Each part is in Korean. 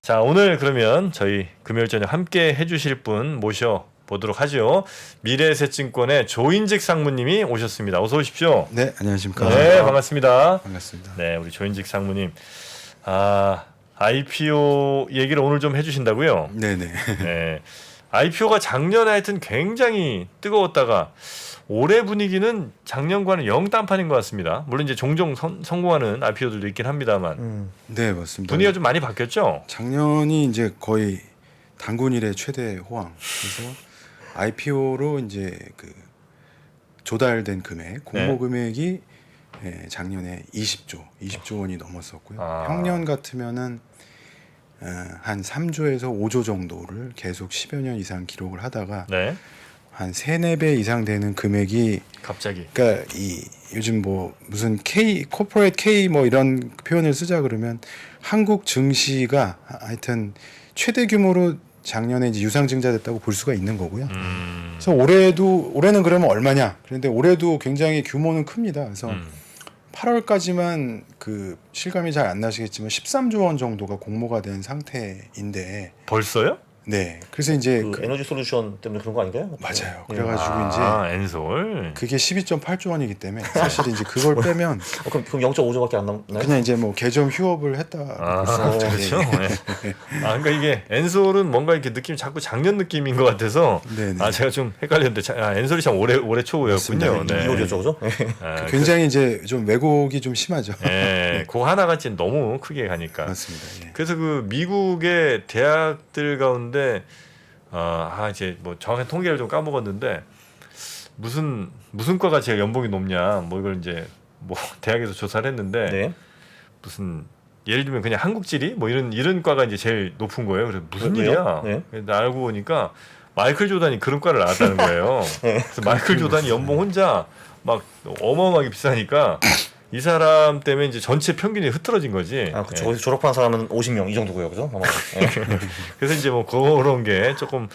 자, 오늘 그러면 저희 금요일 저녁 함께 해주실 분 모셔보도록 하죠. 미래에셋증권의 조인직 상무님이 오셨습니다. 어서 오십시오. 네, 안녕하십니까. 네, 반갑습니다. 반갑습니다. 네, 우리 조인직 상무님. IPO 얘기를 오늘 좀 해주신다고요? 네네. 네. IPO가 작년에 하여튼 굉장히 뜨거웠다가 올해 분위기는 작년과는 영 딴판인 것 같습니다. 물론 이제 종종 성공하는 IPO들도 있긴 합니다만 네, 맞습니다. 분위기가 좀 많이 바뀌었죠? 작년이 이제 거의 단군 일의 최대 호황. 그래서 IPO로 이제 그 조달된 금액, 공모 네. 금액이 작년에 20조 원이 넘었었고요. 아. 평년 같으면은 한 3조에서 5조 정도를 계속 10여 년 이상 기록을 하다가 네. 한 3, 4배 이상 되는 금액이 갑자기. 그러니까 이 요즘 뭐 무슨 코퍼레이트 K 뭐 이런 표현을 쓰자 그러면 한국 증시가 하여튼 최대 규모로 작년에 이제 유상증자됐다고 볼 수가 있는 거고요. 그래서 올해는 그러면 얼마냐? 그런데 올해도 굉장히 규모는 큽니다. 그래서 8월까지만 그 실감이 잘 안 나시겠지만 13조 원 정도가 공모가 된 상태인데 벌써요? 네. 그래서 이제 그 에너지 솔루션 때문에 그런 거 아닌가요? 맞아요. 예. 그래가지고 이제 엔솔. 그게 12.8조 원이기 때문에 사실 이제 그걸 빼면 그럼 0.5조밖에 안 남나요? 그냥 이제 뭐 개점 휴업을 했다. 그렇죠. 네. 그러니까 이게 엔솔은 뭔가 이렇게 느낌이 자꾸 작년 느낌인 것 같아서 네네. 제가 좀 헷갈렸는데 엔솔이 참 올해 초였군요. 맞습니다. 네. 2월이었죠, 그죠? 굉장히 이제 좀 왜곡이 좀 심하죠. 네, 그 하나가 지금 너무 크게 가니까. 맞습니다. 예. 그래서 그 미국의 대학들 가운데 이제 뭐 정확한 통계를 좀 까먹었는데 무슨 과가 제일 연봉이 높냐 뭐 이걸 이제 뭐 대학에서 조사를 했는데 네. 무슨 예를 들면 그냥 한국지리 뭐 이런 과가 이제 제일 높은 거예요. 그래서 무슨 왜요? 일이야? 네. 그래서 알고 보니까 마이클 조단이 그런 과를 나왔다는 거예요. 그래서 마이클 조단이 연봉 혼자 막 어마어마하게 비싸니까 이 사람 때문에 이제 전체 평균이 흐트러진 거지. 아, 그쵸. 거기서 졸업한 사람은 50명 이 정도고요, 그죠? 아마. 예. 그래서 이제 뭐 그런 게 조금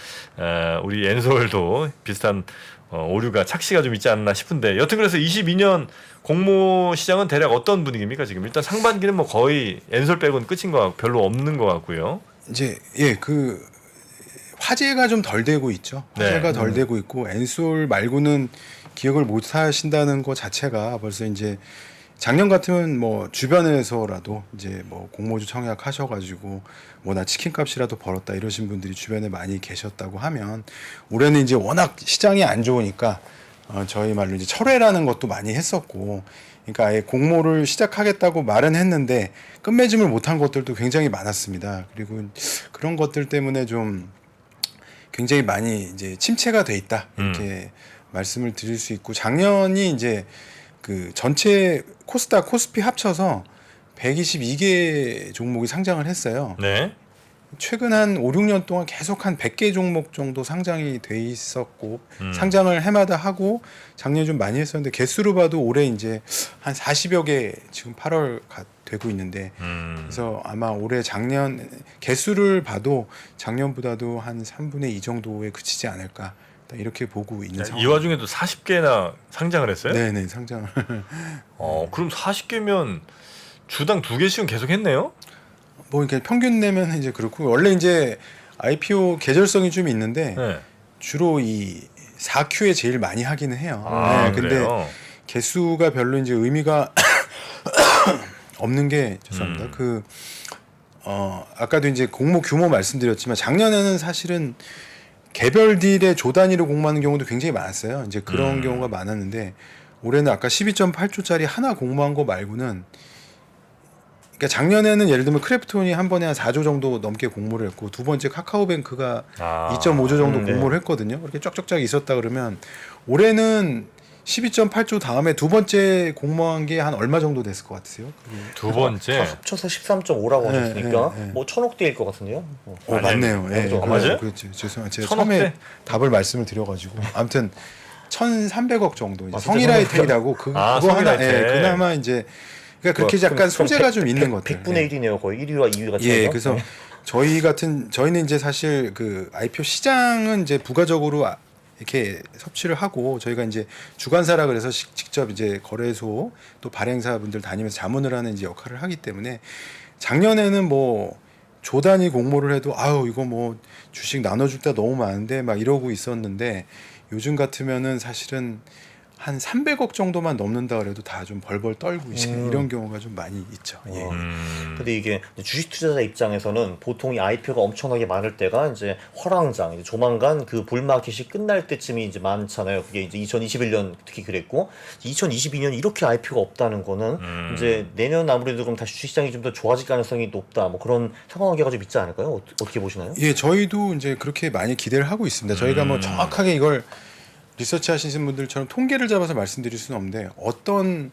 우리 엔솔도 비슷한 오류가 착시가 좀 있지 않나 싶은데 여튼 그래서 22년 공모 시장은 대략 어떤 분위기입니까 지금? 일단 상반기는 뭐 거의 엔솔 빼고는 끝인 거 같고 별로 없는 것 같고요. 이제 그 화제가 좀 덜 되고 있죠. 화제가 네. 덜 되고 있고 엔솔 말고는 기억을 못 하신다는 것 자체가 벌써 이제 작년 같으면 뭐 주변에서라도 이제 뭐 공모주 청약 하셔가지고 뭐 나 치킨값이라도 벌었다 이러신 분들이 주변에 많이 계셨다고 하면 올해는 이제 워낙 시장이 안 좋으니까 저희 말로 이제 철회라는 것도 많이 했었고 그러니까 아예 공모를 시작하겠다고 말은 했는데 끝맺음을 못한 것들도 굉장히 많았습니다. 그리고 그런 것들 때문에 좀 굉장히 많이 이제 침체가 돼 있다 이렇게 말씀을 드릴 수 있고 작년이 이제 그 전체 코스닥 코스피 합쳐서 122개 종목이 상장을 했어요. 네. 최근 한 5, 6년 동안 계속 한 100개 종목 정도 상장이 돼 있었고 상장을 해마다 하고 작년에 좀 많이 했었는데 개수로 봐도 올해 이제 한 40여 개 지금 8월 되고 있는데 그래서 아마 올해 작년 개수를 봐도 작년보다도 한 3분의 2 정도에 그치지 않을까 이렇게 보고 있는 상황. 이 와중에도 40개나 상장을 했어요? 네네 상장을. 그럼 40개면 주당 2개씩은 계속 했네요? 뭐 이렇게 평균 내면 이제 그렇고 원래 이제 IPO 계절성이 좀 있는데 네. 주로 이 4Q에 제일 많이 하기는 해요. 근데 그래요? 개수가 별로 이제 의미가 없는 게 죄송합니다. 아까도 이제 공모 규모 말씀드렸지만 작년에는 사실은 개별 딜에 조 단위로 공모하는 경우도 굉장히 많았어요. 이제 그런 경우가 많았는데 올해는 아까 12.8조짜리 하나 공모한 거 말고는 그러니까 작년에는 예를 들면 크래프톤이 한 번에 한 4조 정도 넘게 공모를 했고 두 번째 카카오뱅크가 2.5조 정도 공모를 했거든요. 그렇게 쫙쫙쫙 있었다 그러면 올해는 12.8조 다음에 두 번째 공모한 게 한 얼마 정도 됐을 것 같으세요? 두 번째. 다 합쳐서 13.5라고 네, 하셨으니까 네. 뭐 1,000억 대일 것 같은데요. 맞네요. 예, 맞죠? 맞아요? 그렇죠. 죄송해요. 제가 1,000억 처음에 대? 답을 말씀을 드려가지고 아무튼 1,300억 정도 이제 아, 성일아이텍이라고 그거 하나 성일아이텍. 그나마 이제 그러니까 그렇게 약간 소재가 좀 있는 것 같아요. 100분의 1이네요. 거의 1위와 2위가 예, 그래서 저희는 이제 사실 그 IPO 시장은 이제 부가적으로 이렇게 섭취를 하고 저희가 이제 주관사라 그래서 직접 이제 거래소 또 발행사분들 다니면서 자문을 하는 이제 역할을 하기 때문에 작년에는 뭐 조 단위 공모를 해도 아유 이거 뭐 주식 나눠줄 때 너무 많은데 막 이러고 있었는데 요즘 같으면은 사실은 한 300억 정도만 넘는다 그래도 다 좀 벌벌 떨고 이제 이런 경우가 좀 많이 있죠. 예. 근데 이게 주식 투자자 입장에서는 보통 이 IPO가 엄청나게 많을 때가 이제 화랑장, 이제 조만간 그 불마켓이 끝날 때쯤이 이제 많잖아요. 그게 이제 2021년 특히 그랬고, 2022년 이렇게 IPO가 없다는 거는 이제 내년 아무래도 그럼 다시 주식시장이 좀 더 좋아질 가능성이 높다. 뭐 그런 상황관계가 좀 있지 않을까요? 어떻게 보시나요? 예, 저희도 이제 그렇게 많이 기대를 하고 있습니다. 저희가 뭐 정확하게 이걸 리서치 하시는 분들처럼 통계를 잡아서 말씀드릴 수는 없는데 어떤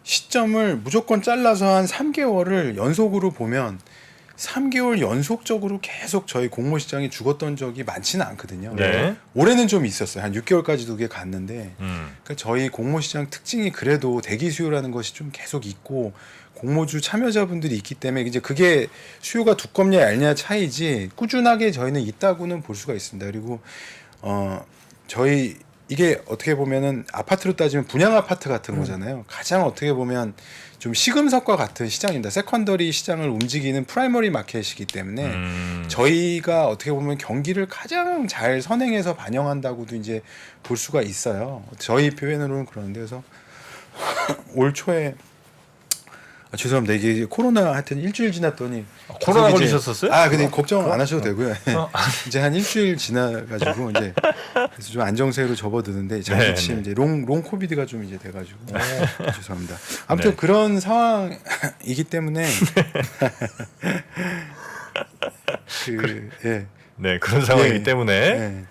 시점을 무조건 잘라서 한 3개월을 연속으로 보면 3개월 연속적으로 계속 저희 공모 시장이 죽었던 적이 많지는 않거든요. 네. 올해는 좀 있었어요. 한 6개월까지도 그게 갔는데 그러니까 저희 공모 시장 특징이 그래도 대기 수요라는 것이 좀 계속 있고 공모주 참여자분들이 있기 때문에 이제 그게 수요가 두껍냐 얇냐 차이지 꾸준하게 저희는 있다고는 볼 수가 있습니다. 그리고 저희 이게 어떻게 보면은 아파트로 따지면 분양 아파트 같은 거잖아요. 가장 어떻게 보면 좀 시금석과 같은 시장입니다. 세컨더리 시장을 움직이는 프라이머리 마켓이기 때문에 저희가 어떻게 보면 경기를 가장 잘 선행해서 반영한다고도 이제 볼 수가 있어요. 저희 표현으로는 그런데 그래서 올 초에 죄송합니다. 이게 코로나 하여튼 일주일 지났더니 코로나 계속 이제- 걸리셨었어요? 근데 걱정 안 하셔도 되고요. 이제 한 일주일 지나가지고 이제 그래서 좀 안정세로 접어드는데 장기침 네, 이제 롱 코비드가 좀 이제 돼가지고 죄송합니다. 아무튼 네. 그런 상황이기 때문에 예. 네, 그런 상황이기 예, 때문에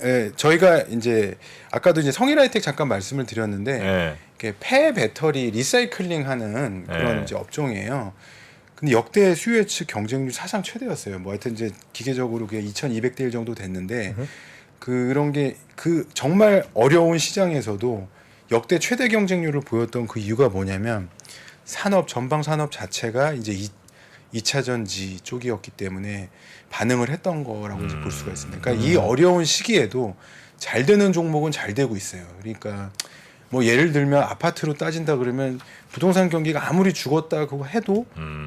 예, 저희가 이제 아까도 이제 성일하이텍 잠깐 말씀을 드렸는데 네. 이렇게 폐 배터리 리사이클링하는 그런 네. 이제 업종이에요. 근데 역대 수요 예측 경쟁률 사상 최대였어요. 뭐 하여튼 이제 기계적으로 그게 2,200대 1 정도 됐는데 그런 게 그 정말 어려운 시장에서도 역대 최대 경쟁률을 보였던 그 이유가 뭐냐면 산업 전방 산업 자체가 이제 2차 전지 쪽이었기 때문에 반응을 했던 거라고 이제 볼 수가 있습니다. 그러니까 이 어려운 시기에도 잘 되는 종목은 잘 되고 있어요. 그러니까 뭐 예를 들면 아파트로 따진다 그러면 부동산 경기가 아무리 죽었다고 해도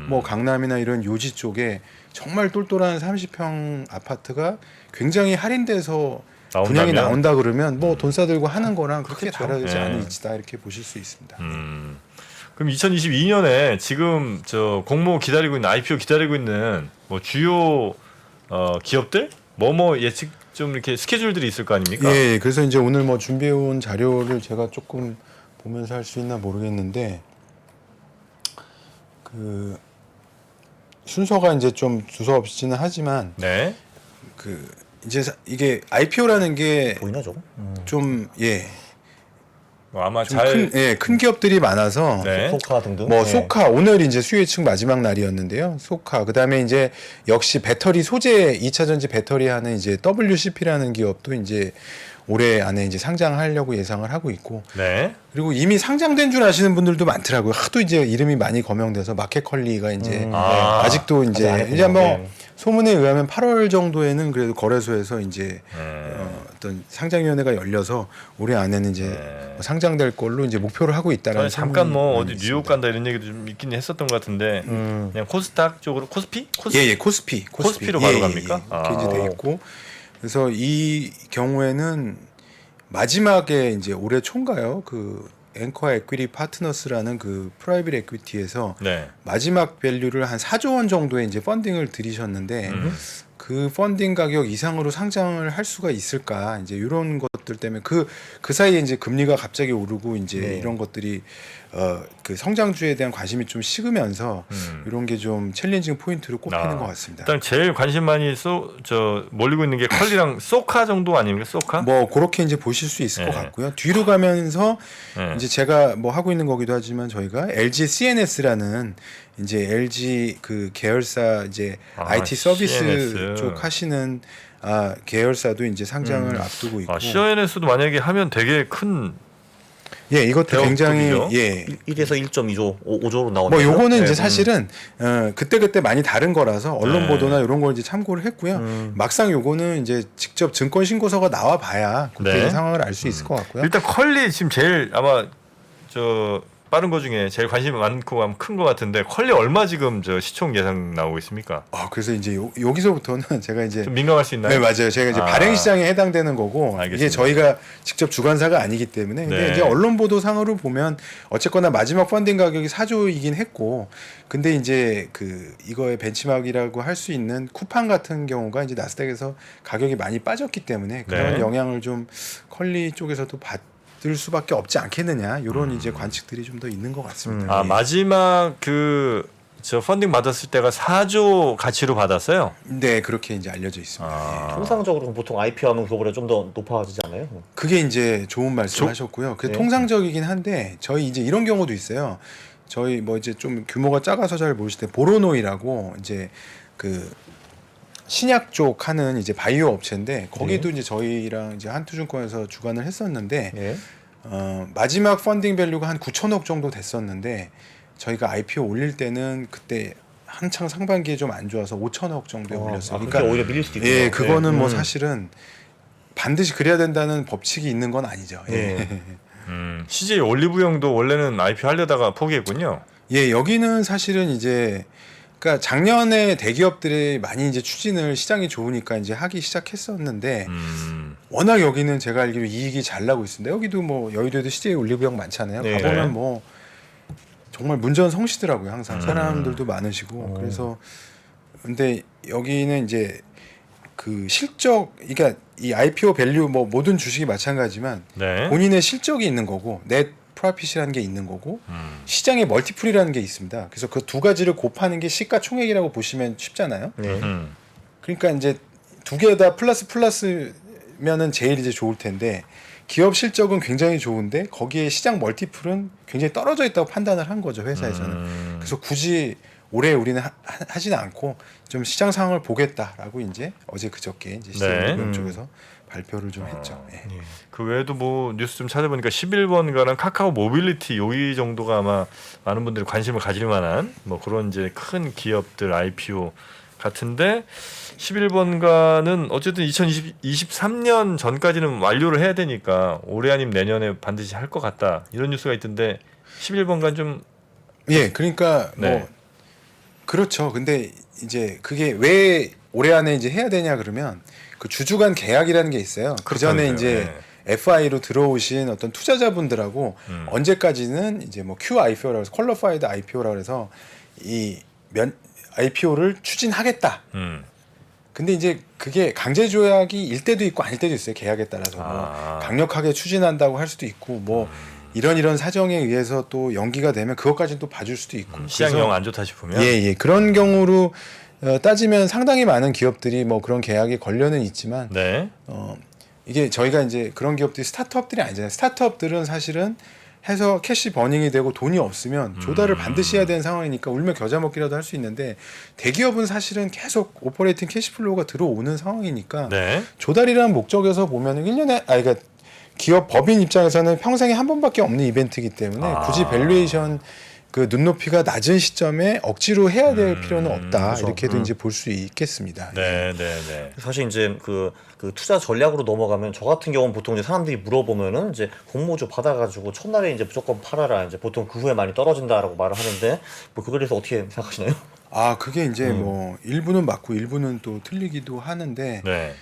뭐 강남이나 이런 요지 쪽에 정말 똘똘한 30평 아파트가 굉장히 할인돼서 분양이 나온다면? 나온다 그러면 뭐 돈 싸들고 하는 거랑 그렇게 그렇겠죠. 다르지 예. 않은 이치다 이렇게 보실 수 있습니다. 그럼 2022년에 지금 저 공모 기다리고 있는 IPO 기다리고 있는 뭐 주요 기업들 뭐뭐 예측 좀 이렇게 스케줄들이 있을 거 아닙니까? 예, 그래서 이제 오늘 뭐 준비해온 자료를 제가 조금 보면서 할 수 있나 모르겠는데 그 순서가 이제 좀 두서없이는 하지만 네. 그 이제 이게 IPO라는 게 보이나 저거? 좀 뭐 아마 좀 잘 큰 기업들이 많아서 네. 소카 등등. 뭐 네. 소카 오늘 이제 수요 예측 마지막 날이었는데요. 소카 그다음에 이제 역시 배터리 소재 2차 전지 배터리 하는 이제 WCP라는 기업도 이제 올해 안에 이제 상장하려고 예상을 하고 있고 네. 그리고 이미 상장된 줄 아시는 분들도 많더라고요. 하도 이제 이름이 많이 거명돼서 마켓컬리가 이제 아직도 이제 아직 안 이제 뭐 했군요. 네. 소문에 의하면 8월 정도에는 그래도 거래소에서 이제 네. 어떤 상장위원회가 열려서 올해 안에는 이제 네. 상장될 걸로 이제 목표를 하고 있다라는. 잠깐 뭐 소문이 어디 뉴욕 있습니다. 간다 이런 얘기도 좀 있긴 했었던 것 같은데 그냥 코스닥 쪽으로 코스피? 예, 코스피. 코스피로 바로 갑니까? 이렇게 이제 아. 돼 있고 그래서 이 경우에는 마지막에 이제 올해 초인가요? 그 앵커 에퀴티 파트너스라는 그 프라이빗 에퀴티에서 네. 마지막 밸류를 한 4조 원 정도의 이제 펀딩을 들이셨는데 그 펀딩 가격 이상으로 상장을 할 수가 있을까 이제 이런 것들 때문에 그 사이에 이제 금리가 갑자기 오르고 이제 네. 이런 것들이 그 성장주에 대한 관심이 좀 식으면서 이런 게 좀 챌린징 포인트로 꼽히는 것 같습니다. 일단 제일 관심 많이 몰리고 있는 게 컬리랑 소카 정도 아닙니까? 소카? 뭐 그렇게 이제 보실 수 있을 네. 것 같고요. 뒤로 가면서 네. 이제 제가 뭐 하고 있는 거기도 하지만 저희가 LG CNS라는 이제 LG 그 계열사 이제 IT 서비스 CNS. 쪽 하시는 계열사도 이제 상장을 앞두고 있고. CNS도 만약에 하면 되게 큰 예, 이것도 대형급이죠. 굉장히 예. 1에서 1.2조, 5조로 나오는. 뭐 요거는 네. 이제 사실은 그때 많이 다른 거라서 언론 네. 보도나 이런 걸 이제 참고를 했고요. 막상 요거는 이제 직접 증권 신고서가 나와 봐야 그때 네. 상황을 알 수 있을 것 같고요. 일단 컬리 지금 제일 아마 빠른 거 중에 제일 관심이 많고 큰 거 같은데 퀄리 얼마 지금 저 시총 예상 나오고 있습니까? 그래서 이제 여기서부터는 제가 이제 좀 민감할 수 있나요? 네, 맞아요. 제가 이제 발행 시장에 해당되는 거고 알겠습니다. 이게 저희가 직접 주관사가 아니기 때문에 근데 네. 이제 언론 보도 상으로 보면 어쨌거나 마지막 펀딩 가격이 4조이긴 했고 근데 이제 그 이거의 벤치마크라고 할 수 있는 쿠팡 같은 경우가 이제 나스닥에서 가격이 많이 빠졌기 때문에 그런 네. 영향을 좀 퀄리 쪽에서도 받을 수밖에 없지 않겠느냐 이런 이제 관측들이 좀 더 있는 것 같습니다. 예. 마지막 저 펀딩 받았을 때가 4조 가치로 받았어요. 네, 그렇게 이제 알려져 있습니다. 예. 통상적으로 보통 IPO 하면 그거보다 좀 더 높아지지 않아요? 그게 이제 좋은 말씀하셨고요. 그 네. 통상적이긴 한데 저희 이제 이런 경우도 있어요. 저희 뭐 이제 좀 규모가 작아서 잘 모르실 때 보로노이라고 이제 그 신약 쪽 하는 이제 바이오 업체인데 거기도 이제 저희랑 이제 한투증권에서 주관을 했었는데 예. 마지막 펀딩 밸류가 한 9천억 정도 됐었는데 저희가 IPO 올릴 때는 그때 한창 상반기에 좀 안 좋아서 5천억 정도에 올렸어요. 그러니까 오히려 밀릴 수도 있고요. 예, 그거는 뭐 네. 사실은 반드시 그래야 된다는 법칙이 있는 건 아니죠. 예. 네. CJ 올리브영도 원래는 IPO 하려다가 포기했군요. 예, 여기는 사실은 이제 그러니까 작년에 대기업들이 많이 이제 추진을 시장이 좋으니까 이제 하기 시작했었는데 워낙 여기는 제가 알기로 이익이 잘 나고 있습니다. 여기도 뭐 여의도에도 CJ 올리브영 많잖아요. 네. 가보면 뭐 정말 문전성시더라고요. 항상 사람들도 많으시고 그래서 근데 여기는 이제 그 실적 그러니까 이 IPO 밸류 뭐 모든 주식이 마찬가지지만 네. 본인의 실적이 있는 거고 넷 프로핏이라는 게 있는 거고 시장의 멀티플이라는 게 있습니다. 그래서 그 두 가지를 곱하는 게 시가총액이라고 보시면 쉽잖아요. 네. 그러니까 이제 두 개 다 플러스면은 제일 이제 좋을 텐데 기업 실적은 굉장히 좋은데 거기에 시장 멀티플은 굉장히 떨어져 있다고 판단을 한 거죠 회사에서는. 그래서 굳이 올해 우리는 하지는 않고 좀 시장 상황을 보겠다라고 이제 어제 그저께 이제 시장 네. 쪽에서 발표를 좀 했죠. 예. 그 외에도 뭐 뉴스 좀 찾아보니까 11번가랑 카카오 모빌리티 여기 정도가 아마 많은 분들이 관심을 가질 만한 뭐 그런 이제 큰 기업들 IPO 같은데 11번가는 어쨌든 2023년 전까지는 완료를 해야 되니까 올해 아니면 내년에 반드시 할 것 같다 이런 뉴스가 있던데 11번가는 좀 예, 그러니까 네. 뭐 그렇죠. 근데 이제 그게 왜 올해 안에 이제 해야 되냐 그러면 그 주주간 계약이라는 게 있어요. 그 전에 그렇다면서요. 이제 FI로 들어오신 어떤 투자자분들하고 언제까지는 이제 뭐 QIPO라고 해서 퀄리파이드 IPO라고 해서 이 IPO를 추진하겠다. 근데 이제 그게 강제 조약이 일 때도 있고 아닐 때도 있어요. 계약에 따라서 뭐 강력하게 추진한다고 할 수도 있고 뭐 이런 사정에 의해서 또 연기가 되면 그것까지는 또 봐줄 수도 있고 시장이 영 안 좋다 싶으면 예 그런 경우로 따지면 상당히 많은 기업들이 뭐 그런 계약에 걸려는 있지만 네. 이게 저희가 이제 그런 기업들이 스타트업들이 아니잖아요. 스타트업들은 사실은 해서 캐시 버닝이 되고 돈이 없으면 조달을 반드시 해야 되는 상황이니까 울며 겨자 먹기라도 할 수 있는데 대기업은 사실은 계속 오퍼레이팅 캐시플로우가 들어오는 상황이니까 네. 조달이라는 목적에서 보면은 1년에 그러니까 기업 법인 입장에서는 평생에 한 번밖에 없는 이벤트이기 때문에 굳이 밸류에이션 그 눈높이가 낮은 시점에 억지로 해야 될 필요는 없다. 그렇죠. 이렇게도 이제 볼 수 있겠습니다. 네, 네, 네. 사실 이제 그 투자 전략으로 넘어가면 저 같은 경우는 보통 이제 사람들이 물어보면은 이제 공모주 받아가지고 첫날에 이제 무조건 팔아라. 이제 보통 그 후에 많이 떨어진다라고 말을 하는데 뭐 그거에 대해서 어떻게 생각하시나요? 그게 이제 뭐 일부는 맞고 일부는 또 틀리기도 하는데 네.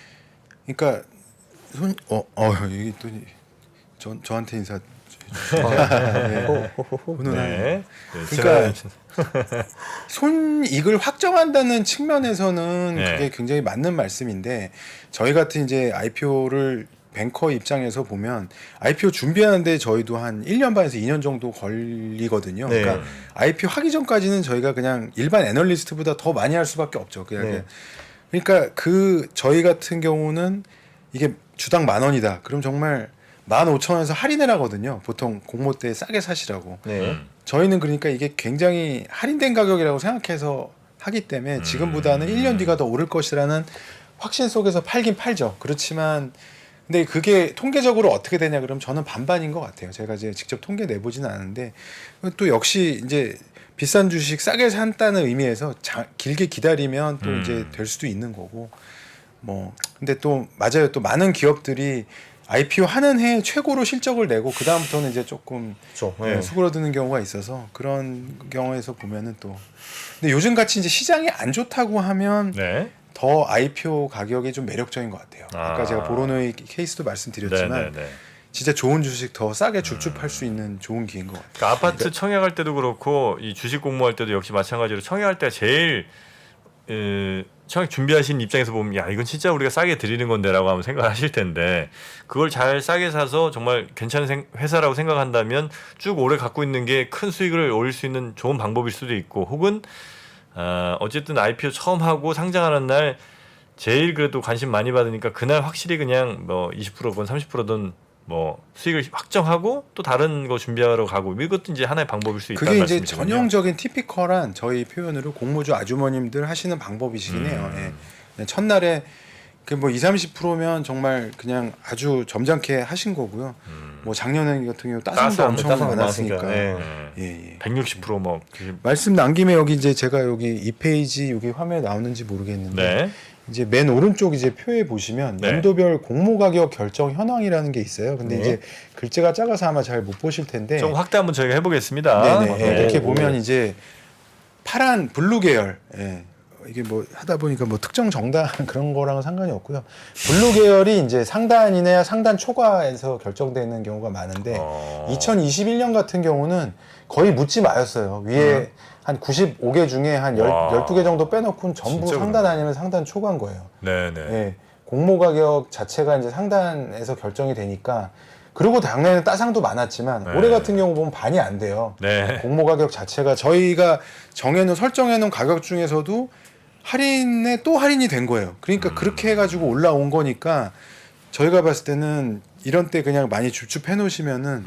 그러니까 이게 또 저한테 인사 훈훈한 네. 그러니까 손익을 확정한다는 측면에서는 네. 그게 굉장히 맞는 말씀인데 저희 같은 이제 IPO를 뱅커 입장에서 보면 IPO 준비하는데 저희도 한 1년 반에서 2년 정도 걸리거든요. 네. 그러니까 IPO 하기 전까지는 저희가 그냥 일반 애널리스트보다 더 많이 할 수밖에 없죠. 네. 그러니까 저희 같은 경우는 이게 주당 10,000원이다. 그럼 정말 15,000원에서 할인을 하거든요. 보통 공모 때 싸게 사시라고. 네. 저희는 그러니까 이게 굉장히 할인된 가격이라고 생각해서 하기 때문에 지금보다는 1년 뒤가 더 오를 것이라는 확신 속에서 팔긴 팔죠. 그렇지만 근데 그게 통계적으로 어떻게 되냐 그러면 저는 반반인 것 같아요. 제가 이제 직접 통계 내보지는 않은데 또 역시 이제 비싼 주식 싸게 산다는 의미에서 길게 기다리면 또 이제 될 수도 있는 거고 뭐 근데 또 맞아요. 또 많은 기업들이 IPO 하는 해 최고로 실적을 내고 그 다음부터는 이제 조금 그렇죠. 수그러드는 경우가 있어서 그런 경우에서 보면은 또 근데 요즘 같이 이제 시장이 안 좋다고 하면 네. 더 IPO 가격이 좀 매력적인 것 같아요. 아까 제가 보로노의 케이스도 말씀드렸지만 네네네. 진짜 좋은 주식 더 싸게 줍줍할 수 있는 좋은 기회인 것 같아요. 그러니까 아파트 청약할 때도 그렇고 이 주식 공모할 때도 역시 마찬가지로 청약할 때가 제일 청약 준비하신 입장에서 보면 야 이건 진짜 우리가 싸게 드리는 건데라고 하면 생각하실 텐데 그걸 잘 싸게 사서 정말 괜찮은 회사라고 생각한다면 쭉 오래 갖고 있는 게 큰 수익을 올릴 수 있는 좋은 방법일 수도 있고 혹은 어쨌든 IPO 처음 하고 상장하는 날 제일 그래도 관심 많이 받으니까 그날 확실히 그냥 뭐 20%든 30%든 뭐 수익을 확정하고 또 다른 거 준비하러 가고 이것도 이제 하나의 방법일 수 있다는 그게 이제 말씀이시군요. 전형적인 티피컬한 저희 표현으로 공모주 아주머님들 하시는 방법이시긴 해요. 예. 그냥 첫날에 그 뭐 20-30%면 정말 그냥 아주 점잖게 하신 거고요. 뭐 작년에 같은 경우 따상도 엄청 많았으니까. 네. 예. 160%뭐 말씀 난 김에 여기 이제 제가 여기 이 페이지 여기 화면에 나오는지 모르겠는데 네. 이제 맨 오른쪽 이제 표에 보시면 네. 연도별 공모 가격 결정 현황이라는 게 있어요. 근데 네. 이제 글자가 작아서 아마 잘 못 보실 텐데. 좀 확대 한번 저희가 해보겠습니다. 네네. 네. 이렇게 오. 보면 이제 파란 블루 계열. 예. 이게 뭐 하다 보니까 뭐 특정 정당 그런 거랑은 상관이 없고요. 블루 계열이 이제 상단이나 상단 초과에서 결정되는 경우가 많은데 2021년 같은 경우는 거의 묻지 마였어요. 위에 한 95개 중에 한 와. 12개 정도 빼놓고는 전부 진짜 상단 아니면 상단 초과인 거예요. 네네. 예. 공모 가격 자체가 이제 상단에서 결정이 되니까 그리고 당연히 따상도 많았지만 네. 올해 같은 경우 보면 반이 안 돼요. 네. 공모 가격 자체가 저희가 설정해놓은 가격 중에서도 할인에 또 할인이 된 거예요. 그러니까 그렇게 해가지고 올라온 거니까 저희가 봤을 때는 이런 때 그냥 많이 줍줍해 놓으시면은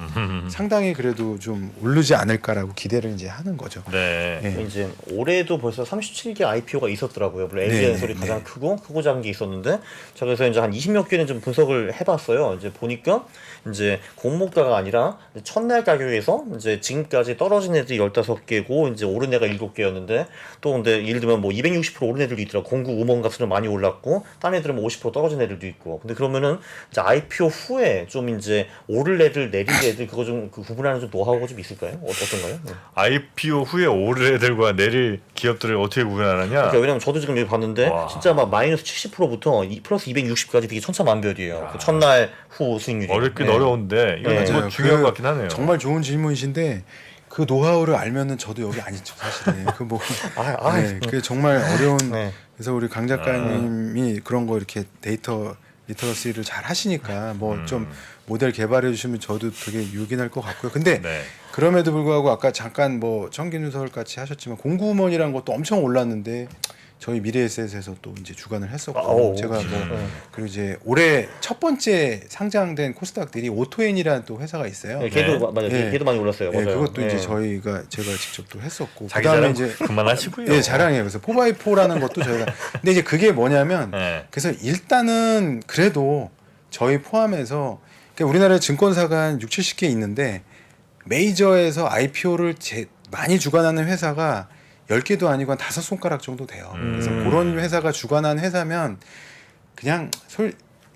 상당히 그래도 좀 오르지 않을까라고 기대를 이제 하는 거죠. 네. 예. 이제 올해도 벌써 37개 IPO가 있었더라고요. 물론 LG 네, 엔솔이 네, 가장 네. 크고 작은 게 있었는데 제가 그래서 이제 한 20몇 개는 좀 분석을 해봤어요. 이제 보니까 이제 공모가가 아니라 첫날 가격에서 이제 지금까지 떨어진 애들이 15개고 이제 오른 애가 7개였는데 또 근데 예를 들면 뭐 260% 오른 애들도 있더라고. 공구 우먼 같은 애 많이 올랐고 딴 애들은 뭐 50% 떨어진 애들도 있고. 근데 그러면은 이제 IPO 후에 좀 이제 오를 애들 내릴 애들 그거 좀 그 구분하는 좀 노하우가 좀 있을까요? 어떤가요? 네. IPO 후에 오를 애들과 내릴 기업들을 어떻게 구분하느냐? 그러니까 왜냐면 저도 지금 여기 봤는데 와. 진짜 막 마이너스 70%부터 플러스 260까지 되게 천차만별이에요. 그 첫날 후 수익률이. 어렵긴 네. 어려운데 이건 네. 뭐 맞아요. 중요한 그 것 같긴 하네요. 정말 좋은 질문이신데 그 노하우를 알면은 저도 여기 안 있죠 사실은. 그뭐 네, 그 정말 어려운. 네. 그래서 우리 강 작가님이 그런 거 이렇게 데이터 리터러시를 잘 하시니까 뭐 좀 모델 개발해 주시면 저도 되게 유익할 것 같고요. 근데 네. 그럼에도 불구하고 아까 잠깐 뭐 청기누설 같이 하셨지만 공구먼이라는 것도 엄청 올랐는데 저희 미래에셋에서 또 이제 주관을 했었고 아오, 제가 뭐 네. 그리고 이제 올해 첫 번째 상장된 코스닥들이 오토엔이라는 또 회사가 있어요. 네, 걔도 네. 맞아요. 네. 걔도 많이 올랐어요. 네, 맞아요. 그것도 네. 이제 제가 직접 또 했었고 자기 그다음에 자랑 이제 그만하시고요. 예, 자랑해요. 그래서 4x4라는 것도 저희가 근데 이제 그게 뭐냐면 네. 그래서 일단은 그래도 저희 포함해서 그러니까 우리나라에 증권사가 한 6, 70개 있는데 메이저에서 IPO를 많이 주관하는 회사가 10개도 아니고 한 5손가락 정도 돼요. 그래서 그런 회사가 주관한 회사면 그냥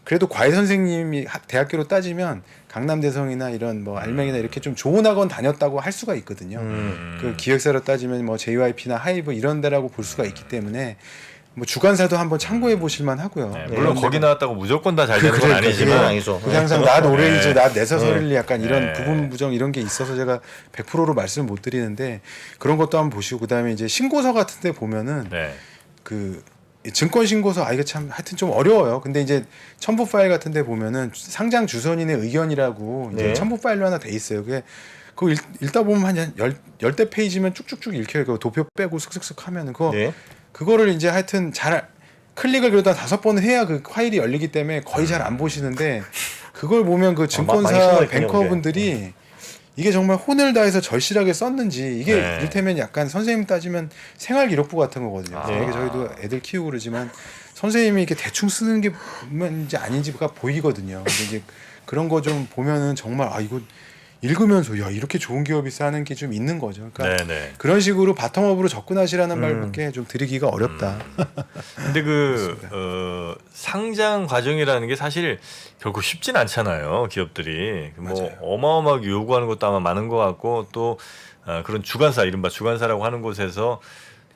그래도 과외 선생님이 대학교로 따지면 강남대성이나 이런 뭐 알맹이나 이렇게 좀 좋은 학원 다녔다고 할 수가 있거든요. 그 기획사로 따지면 뭐 JYP나 하이브 이런 데라고 볼 수가 있기 때문에 뭐 주관사도 한번 참고해 보실만 하고요. 네, 물론 거기 나왔다고 무조건 다 잘 되는 건 그래, 그건 아니지만 아니죠. 그게 항상 낫 오레이즈, 낫 네서서릴리 약간 이런 네. 부분 부정 이런 게 있어서 제가 100%로 말씀을 못 드리는데 그런 것도 한번 보시고 그다음에 이제 신고서 같은 데 보면은 네. 그 증권 신고서 이게 참 하여튼 좀 어려워요. 근데 이제 첨부 파일 같은 데 보면은 상장 주선인의 의견이라고 이제 네. 첨부 파일로 하나 돼 있어요. 그게 그거 읽다 보면 한 10대 페이지면 쭉쭉쭉 읽혀요. 그 도표 빼고 슥슥슥 하면은 네. 그거를 이제 하여튼 클릭을 그래도 한 5번을 해야 그 파일이 열리기 때문에 거의 잘 안 보시는데 그걸 보면 그 많이 증권사 숨어있군요, 뱅커분들이 이게 정말 혼을 다해서 절실하게 썼는지 이게 네. 이를테면 약간 선생님 따지면 생활기록부 같은 거거든요. 아. 이게 저희도 애들 키우고 그러지만 선생님이 이렇게 대충 쓰는 게 뭔지 아닌지가 보이거든요. 근데 이제 그런 거 좀 보면은 정말 이거 읽으면서 야 이렇게 좋은 기업이 싸는 게 좀 있는 거죠. 그러니까 네네. 그런 식으로 바텀업으로 접근하시라는 말밖에 좀 드리기가 어렵다. 근데 상장 과정이라는 게 사실 결국 쉽진 않잖아요. 기업들이 뭐 맞아요. 어마어마하게 요구하는 것도 아마 많은 것 같고 또 그런 주관사 이른바 주관사라고 하는 곳에서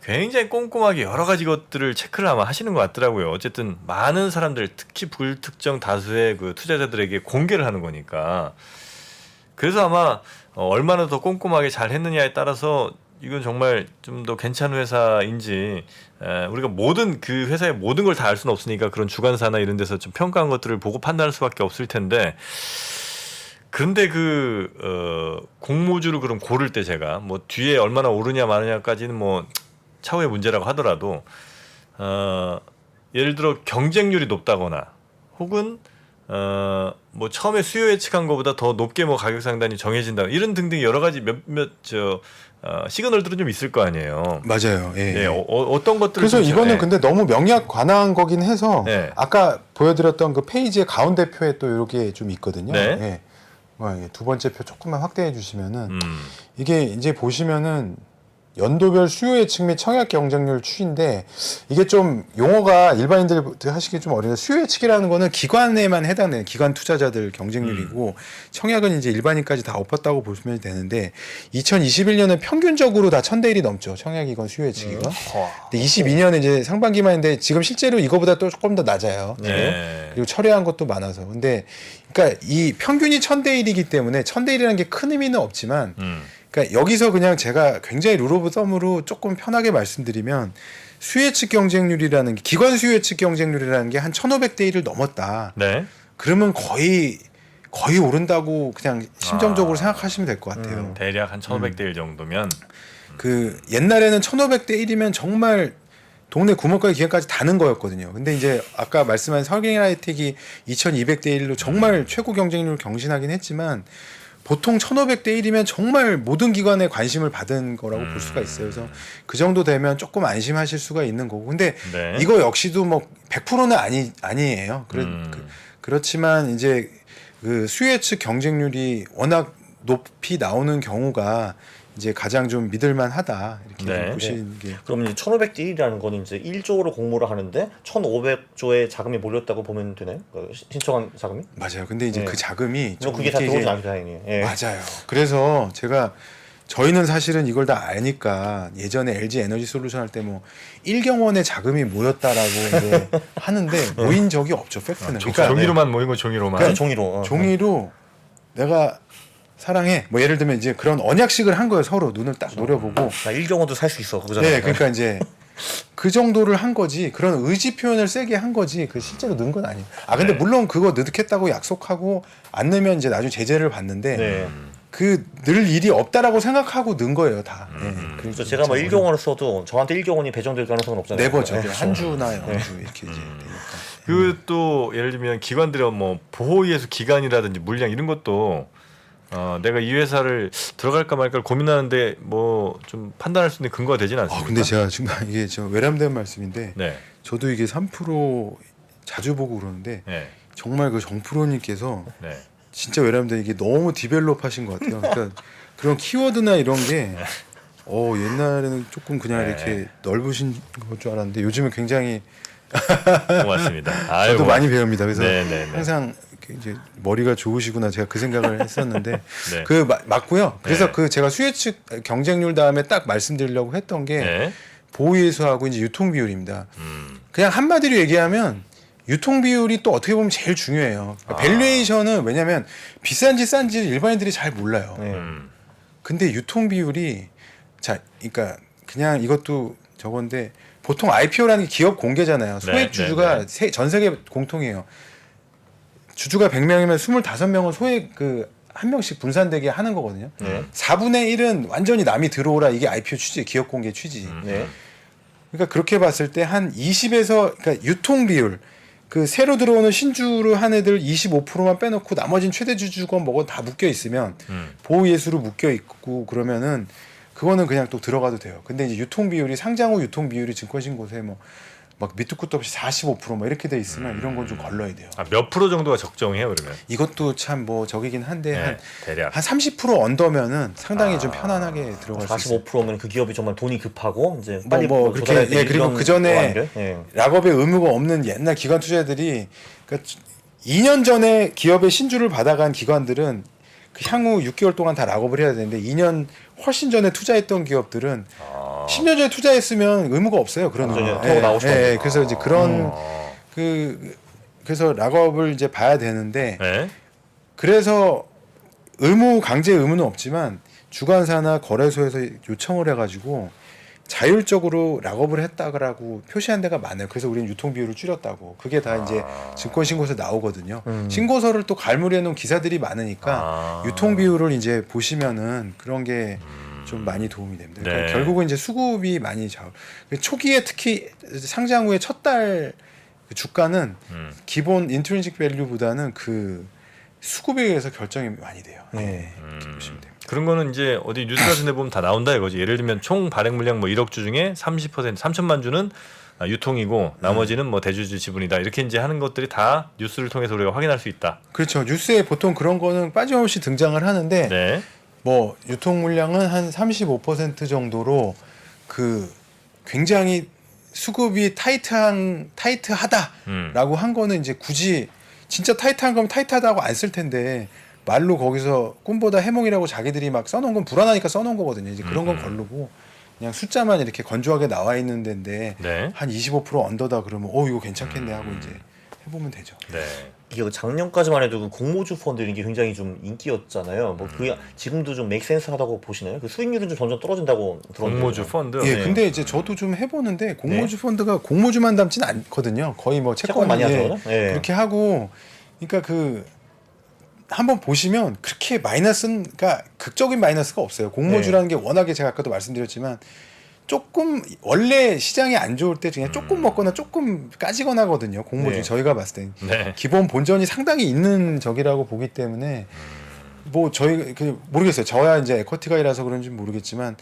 굉장히 꼼꼼하게 여러 가지 것들을 체크를 아마 하시는 것 같더라고요. 어쨌든 많은 사람들 특히 불특정 다수의 그 투자자들에게 공개를 하는 거니까 그래서 아마 얼마나 더 꼼꼼하게 잘 했느냐에 따라서 이건 정말 좀 더 괜찮은 회사인지 우리가 모든 그 회사의 모든 걸 다 알 수는 없으니까 그런 주관사나 이런 데서 좀 평가한 것들을 보고 판단할 수밖에 없을 텐데 그런데 공모주를 그럼 고를 때 제가 뭐 뒤에 얼마나 오르냐 마느냐까지는 뭐 차후의 문제라고 하더라도 예를 들어 경쟁률이 높다거나 혹은 뭐 처음에 수요 예측한 것보다 더 높게 뭐 가격 상단이 정해진다 이런 등등 여러 가지 시그널들은 좀 있을 거 아니에요. 맞아요. 예. 네, 어떤 것들 그래서 이거는 근데 너무 명약 관한 거긴 해서 네. 아까 보여드렸던 그 페이지의 가운데 표에 또 이렇게 좀 있거든요. 네. 예. 두 번째 표 조금만 확대해 주시면은 이게 이제 보시면은 연도별 수요 예측 및 청약 경쟁률 추이인데 이게 좀 용어가 일반인들 하시기 좀 어려운데 수요 예측이라는 거는 기관에만 해당되는 기관 투자자들 경쟁률이고 청약은 이제 일반인까지 다 엎었다고 보시면 되는데 2021년은 평균적으로 다 1000대 1이 넘죠. 청약이건 수요 예측이건. 근데 22년에 이제 상반기만 했는데 지금 실제로 이거보다 또 조금 더 낮아요. 네. 그리고 철회한 것도 많아서. 근데 그러니까 이 평균이 1000대 1이기 때문에 1000대 1이라는 게 큰 의미는 없지만 그러니까 여기서 그냥 제가 굉장히 룰 오브 썸으로 조금 편하게 말씀드리면 수예측 경쟁률이라는 게 기관 수예측 경쟁률이라는 게 한 1500대 1을 넘었다. 네. 그러면 거의 오른다고 그냥 심정적으로 생각하시면 될 것 같아요. 대략 한 1500대 1 정도면 그 옛날에는 1500대 1이면 정말 동네 구멍가게 기간까지 다는 거였거든요. 근데 이제 아까 말씀한 설경이나 혜택이 2200대 1로 정말 최고 경쟁률을 경신하긴 했지만 보통 1500대 1이면 정말 모든 기관에 관심을 받은 거라고 볼 수가 있어요. 그래서 그 정도 되면 조금 안심하실 수가 있는 거고. 근데 네. 이거 역시도 뭐 100%는 아니에요. 그렇지만 이제 그 수예측 경쟁률이 워낙 높이 나오는 경우가 이제 가장 좀 믿을만하다 이렇게 네. 좀 보시는 게. 그럼 이제 1500대 1이라는 건 이제 1조로 공모를 하는데 1500조의 자금이 몰렸다고 보면 되나요? 신청한 자금이? 맞아요. 근데 이제 네. 그 자금이 물론 그게 다 이렇게 들어오진 이제- 않기 다행이에요. 예. 맞아요. 그래서 저희는 사실은 이걸 다 아니까 예전에 LG 에너지 솔루션 할 때 뭐 1경원의 자금이 모였다라고 이제 하는데 모인 적이 없죠. 팩트는. 그러니까 종이로만 모인 거 종이로만. 그냥 종이로. 종이로 내가 사랑해. 뭐 예를 들면 이제 그런 언약식을 한 거예요. 서로 눈을 딱 노려보고. 나 1경원도 살 수 있어. 그거잖아요. 네, 그러니까 이제 그 정도를 한 거지. 그런 의지 표현을 세게 한 거지. 그 실제로 넣은 건 아니에요. 근데 네. 물론 그거 넣겠다고 약속하고 안 넣으면 이제 나중에 제재를 받는데 네. 그 늘 일이 없다라고 생각하고 넣은 거예요, 다. 그래서 제가 뭐 1경원을 써도 저한테 1경원이 배정될 가능성은 없잖아요. 네버죠. 네. 한 주나 연주 이렇게 이제 되니까. 그 또 예를 들면 기관들의 뭐 보호예수 기간이라든지 물량 이런 것도 내가 이 회사를 들어갈까 말까 고민하는데 뭐 좀 판단할 수 있는 근거가 되진 않습니까? 근데 제가 정말 이게 저 외람된 말씀인데 네. 저도 이게 3% 자주 보고 그러는데 네. 정말 그 정프로님께서 네. 진짜 외람된 이게 너무 디벨롭 하신 것 같아요. 그러니까 그런 키워드나 이런 게 옛날에는 조금 그냥 네. 이렇게 넓으신 것 줄 알았는데 요즘은 굉장히 고맙습니다. 아유, 저도 많이 배웁니다. 그래서 네네네. 항상 이렇게 이제 머리가 좋으시구나 제가 그 생각을 했었는데 네. 그 맞고요. 그래서 네. 그 제가 수혜측 경쟁률 다음에 딱 말씀드리려고 했던 게 네. 보유예수하고 이제 유통 비율입니다. 그냥 한마디로 얘기하면 유통 비율이 또 어떻게 보면 제일 중요해요. 그러니까 밸류에이션은 왜냐하면 비싼지 싼지 일반인들이 잘 몰라요. 네. 근데 유통 비율이 그러니까 그냥 이것도 저건데 보통 IPO라는 게 기업 공개잖아요. 소액 네, 주주가 전 세계 공통이에요. 주주가 100명이면 25명은 소액 한 명씩 분산되게 하는 거거든요. 네. 4분의 1은 완전히 남이 들어오라 이게 IPO 취지, 기업 공개 취지. 네. 그러니까 그렇게 봤을 때 한 20에서 그러니까 유통 비율 그 새로 들어오는 신주를 한 애들 25%만 빼놓고 나머지는 최대 주주건 뭐건 다 묶여 있으면 보호 예수로 묶여 있고 그러면은 그거는 그냥 또 들어가도 돼요. 근데 이제 유통 비율이 상장 후 유통 비율이 증권 신고서에 뭐 막 밑도 끝도 없이 45%막 이렇게 돼 있으면 이런 건 좀 걸러야 돼요. 아, 몇 프로 정도가 적정해요 그러면? 이것도 참 뭐 저기긴 한데 네, 대략. 한 30% 언더면은 상당히 좀 편안하게 들어갈 수 있어요. 45%면 그 기업이 정말 돈이 급하고 이제 뭐, 빨리 뭐 그렇게 조달해야 되는 그리고 이런 그 전에 보안들? 예. 락업의 의무가 없는 옛날 기관 투자들이 그러니까 2년 전에 기업의 신주를 받아간 기관들은 그 향후 6개월 동안 다 락업을 해야 되는데 2년 훨씬 전에 투자했던 기업들은 10년 전에 투자했으면 의무가 없어요. 그런 완전히 의무가. 타고 나오시면 그래서 이제 그런 그래서 락업을 이제 봐야 되는데 네. 그래서 강제 의무는 없지만 주관사나 거래소에서 요청을 해가지고 자율적으로 락업을 했다고 표시한 데가 많아요. 그래서 우리는 유통 비율을 줄였다고. 그게 다 이제 증권 신고서 나오거든요. 신고서를 또 갈무리해 놓은 기사들이 많으니까 유통 비율을 이제 보시면은 그런 게 좀 많이 도움이 됩니다. 그러니까 네. 결국은 이제 수급이 많이 초기에 특히 상장 후에 첫 달 주가는 기본 인트린식 밸류보다는 그 수급에 의해서 결정이 많이 돼요. 네. 이렇게 보시면 됩니다. 그런 거는 이제 어디 뉴스 같은 데 보면 다 나온다 이거지. 예를 들면 총 발행 물량 뭐 1억 주 중에 30% 3천만 주는 유통이고 나머지는 뭐 대주주 지분이다. 이렇게 이제 하는 것들이 다 뉴스를 통해서 우리가 확인할 수 있다. 그렇죠. 뉴스에 보통 그런 거는 빠짐없이 등장을 하는데 네. 뭐 유통 물량은 한 35% 정도로 그 굉장히 수급이 타이트하다라고 한 거는 이제 굳이 진짜 타이트한 거면 타이트하다고 안 쓸 텐데 말로 거기서 꿈보다 해몽이라고 자기들이 막 써놓은 건 불안하니까 써놓은 거거든요. 이제 그런 건 걸르고 그냥 숫자만 이렇게 건조하게 나와 있는 데인데 네. 한 25% 언더다 그러면 이거 괜찮겠네 하고 이제 해보면 되죠. 네. 이게 작년까지만 해도 그 공모주 펀드 이런 게 굉장히 좀 인기였잖아요. 뭐 그 지금도 좀 메이크 센스하다고 보시나요? 그 수익률은 좀 점점 떨어진다고 들었는데. 공모주 펀드. 예, 네. 근데 이제 저도 좀 해보는데 공모주 펀드가 공모주만 담지는 않거든요. 거의 뭐 채권 채권 많이 예, 하죠. 네. 그렇게 하고, 그러니까 그 한번 보시면 그렇게 마이너스는, 그러니까 극적인 마이너스가 없어요. 공모주라는 게 워낙에 제가 아까도 말씀드렸지만 조금 원래 시장이 안 좋을 때 그냥 조금 먹거나 조금 까지거나 하거든요. 공모주 네. 저희가 봤을 때 네. 기본 본전이 상당히 있는 적이라고 보기 때문에 뭐 저희 모르겠어요. 저야 이제 에쿼티가이라서 그런지 모르겠지만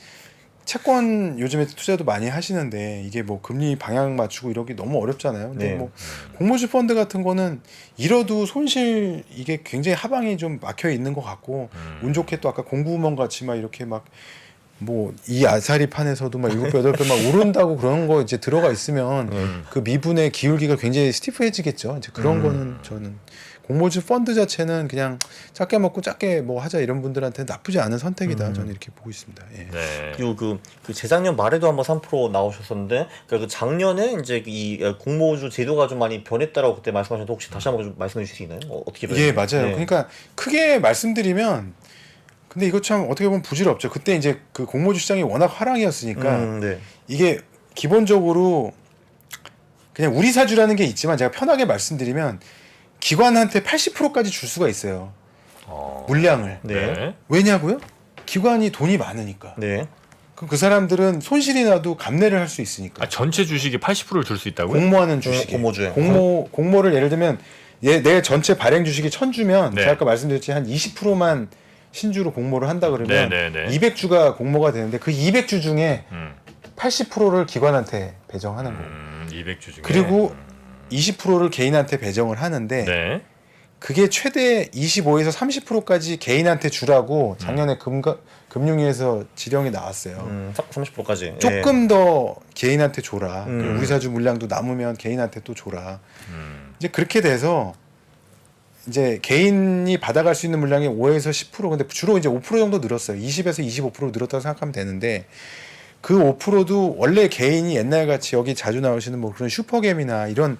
채권 요즘에 투자도 많이 하시는데 이게 뭐 금리 방향 맞추고 이러기 너무 어렵잖아요. 근데 네. 뭐 공모주 펀드 같은 거는 잃어도 손실 이게 굉장히 하방이 좀 막혀 있는 것 같고 운 좋게 또 아까 공구먼 같이 막 이렇게 막 뭐 이 아사리 판에서도 막 7배, 8배 막 오른다고 그런 거 이제 들어가 있으면 그 미분의 기울기가 굉장히 스티프해지겠죠. 이제 그런 거는 저는 공모주 펀드 자체는 그냥 작게 먹고 작게 뭐 하자 이런 분들한테 나쁘지 않은 선택이다. 저는 이렇게 보고 있습니다. 예. 네. 그리고 그 재작년 말에도 한번 3% 나오셨었는데, 그러니까 그 작년에 이제 이 공모주 제도가 좀 많이 변했다라고 그때 말씀하셨는데 혹시 다시 한번 좀 말씀해 주실 수 있나요? 어떻게 변했나요? 예, 맞아요. 네. 그러니까 크게 말씀드리면 근데 이거 참 어떻게 보면 부질없죠. 그때 이제 그 공모주 시장이 워낙 화랑이었으니까 네. 이게 기본적으로 그냥 우리 사주라는 게 있지만 제가 편하게 말씀드리면 기관한테 80%까지 줄 수가 있어요. 물량을. 네. 왜냐고요? 기관이 돈이 많으니까. 네. 그럼 그 사람들은 손실이 나도 감내를 할 수 있으니까. 아, 전체 주식이 80%를 줄 수 있다고요? 공모하는 주식에. 공모주에. 공모를 예를 들면 내 전체 발행 주식이 1000주면 네. 제가 아까 말씀드렸지 한 20%만 신주로 공모를 한다 그러면 네, 네, 네. 200주가 공모가 되는데 그 200주 중에 음. 80%를 기관한테 배정하는 거고 200주 중에. 그리고 20%를 개인한테 배정을 하는데 네. 그게 최대 25에서 30%까지 개인한테 주라고 작년에 금융위에서 지령이 나왔어요. 30%까지. 조금 더 개인한테 줘라. 음. 우리 사주 물량도 남으면 개인한테 또 줘라. 이제 그렇게 돼서 이제 개인이 받아갈 수 있는 물량이 5에서 10%, 근데 주로 이제 5% 정도 늘었어요. 20에서 25% 늘었다고 생각하면 되는데 그 5%도 원래 개인이 옛날 같이 여기 자주 나오시는 뭐 그런 슈퍼겜이나 이런